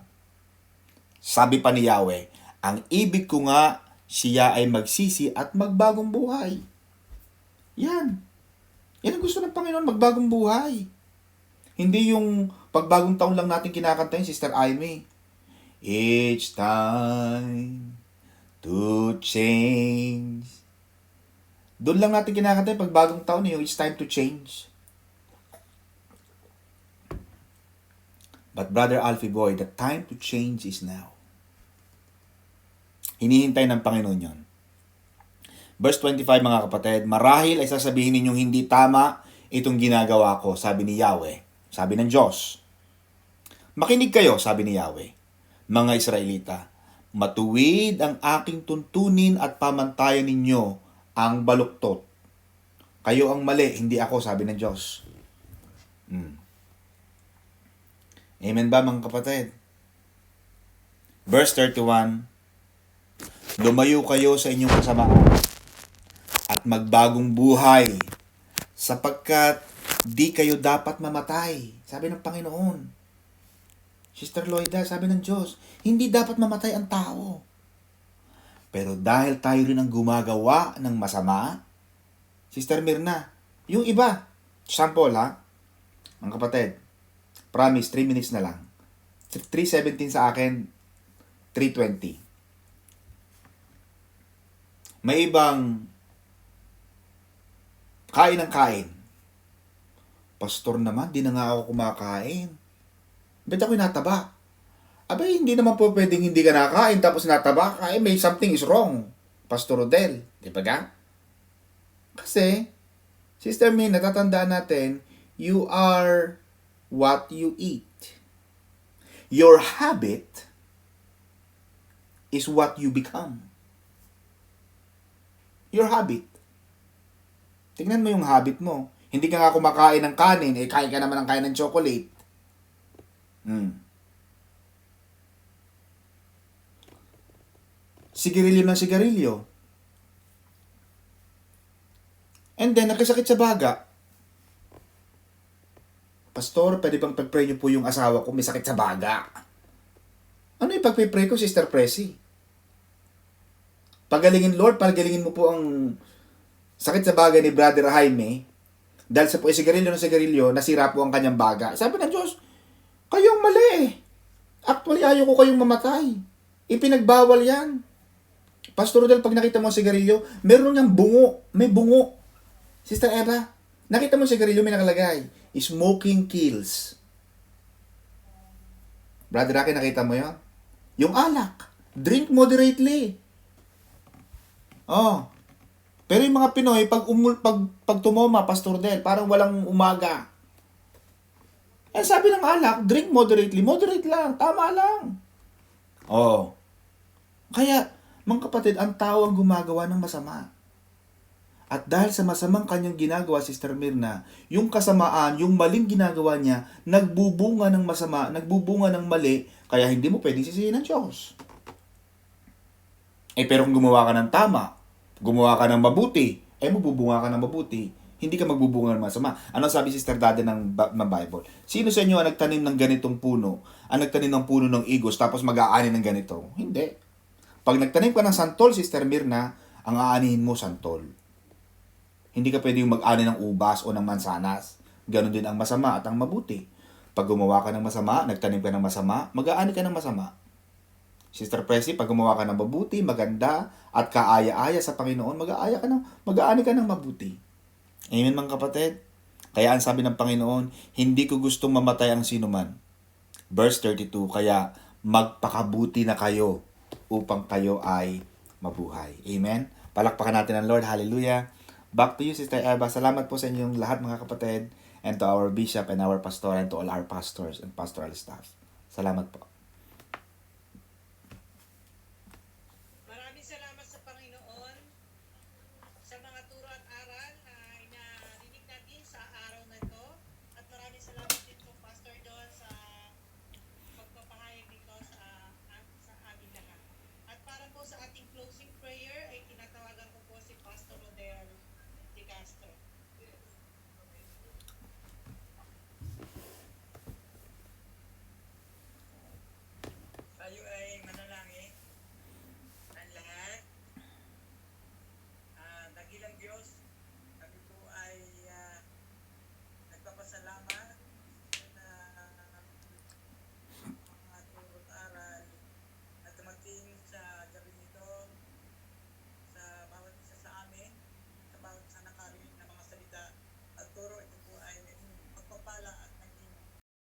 Sabi pa ni Yahweh, ang ibig ko nga, siya ay magsisi at magbagong buhay. Yan. Yan ang gusto ng Panginoon, magbagong buhay. Hindi yung pagbagong taon lang natin kinakanta yun, Sister Amy. It's time to change. Doon lang natin kinakanta yung pagbagong taon, it's time to change. But Brother Alfie Boy, the time to change is now. Hinihintay ng Panginoon yon. Verse 25 mga kapatid, marahil ay sasabihin ninyong hindi tama itong ginagawa ko, sabi ni Yahweh, sabi ng Diyos. Makinig kayo, sabi ni Yahweh, mga Israelita, matuwid ang aking tuntunin at pamantayan ninyo ang baluktot. Kayo ang mali, hindi ako, sabi ng Diyos. Amen ba mga kapatid? Verse 31, lumayo kayo sa inyong kasamaan at magbagong buhay sapagkat di kayo dapat mamatay. Sabi ng Panginoon. Sister Loida, sabi ng Diyos, hindi dapat mamatay ang tao. Pero dahil tayo rin ang gumagawa ng masama, Sister Mirna, yung iba, sample ha, mga kapatid, promise, 3 minutes na lang. 3:17 sa akin, 3:20. May ibang kain ng kain. Pastor naman, di na nga ako kumakain. Ba't ako nataba? Abay, hindi naman po pwedeng hindi ka nakain tapos nataba ka. May something is wrong. Pastor Rodel. Di ba ga? Kasi, Sister Min, natatandaan natin, you are what you eat. Your habit is what you become. Your habit. Tingnan mo yung habit mo. Hindi ka nga kumakain ng kanin, kain ka naman ng kain ng chocolate. Sigarilyo ng sigarilyo. And then, nagkasakit sa baga. Pastor, pwede bang pag-pray niyo po yung asawa ko may sakit sa baga? Ano yung pag-pray ko, Sister Pressy? Pagalingin, Lord, pagalingin mo po ang sakit sa baga ni Brother Jaime. Dahil sa po sigarilyo ng sigarilyo, nasira po ang kanyang baga. Sabi ng Diyos, kayong mali. Actually, ayaw ko kayong mamatay. Ipinagbawal yan. Pastor Rodel, pag nakita mo ang sigarilyo, meron niyang bungo. May bungo. Sister Eva, nakita mo ang sigarilyo, may nakalagay. Smoking kills. Brother Rocky, nakita mo yun? Yung alak. Drink moderately. Oh. Pero yung mga Pinoy, pag tumoma, Pastor Del, parang walang umaga. Sabi ng alak, drink moderately. Moderate lang. Tama lang. Oh. Kaya, mga kapatid, ang tao ang gumagawa ng masama. At dahil sa masamang kanyang ginagawa, Sister Mirna, yung kasamaan, yung maling ginagawa niya, nagbubunga ng masama, nagbubunga ng mali, kaya hindi mo pwedeng sisihin ng Diyos. Pero kung gumawa ka ng tama, gumawa ka ng mabuti, magbubunga ka ng mabuti, hindi ka magbubunga ng masama. Ano sabi Sister Dada ng Bible? Sino sa inyo ang nagtanim ng ganitong puno, ang nagtanim ng puno ng igos, tapos mag-aani ng ganito? Hindi. Pag nagtanim ka ng santol, Sister Mirna, ang aanihin mo santol. Hindi ka pwedeng mag-ani ng ubas o ng mansanas. Ganon din ang masama at ang mabuti. Pag gumawa ka ng masama, nagtanim ka ng masama, mag-aani ka ng masama. Sister Pressy, pag gumawa ka ng mabuti, maganda, at kaaya-aya sa Panginoon, mag-aani ka ng mabuti. Amen mga kapatid? Kaya ang sabi ng Panginoon, hindi ko gustong mamatay ang sinuman. Verse 32, kaya magpakabuti na kayo upang kayo ay mabuhay. Amen? Palakpakan natin ang Lord. Hallelujah. Back to you, Sister Eva. Salamat po sa inyong lahat mga kapatid, and to our bishop and our pastor and to all our pastors and pastoral staff. Salamat po. Maraming salamat sa Panginoon sa mga turo at aral na inarinig natin sa araw na ito. At maraming salamat din po, Pastor Don, sa pagpapahayag nito sa aming lahat. At para po sa ating closing prayer, ay tinatawagan ko po si Pastor Rodel de Castro.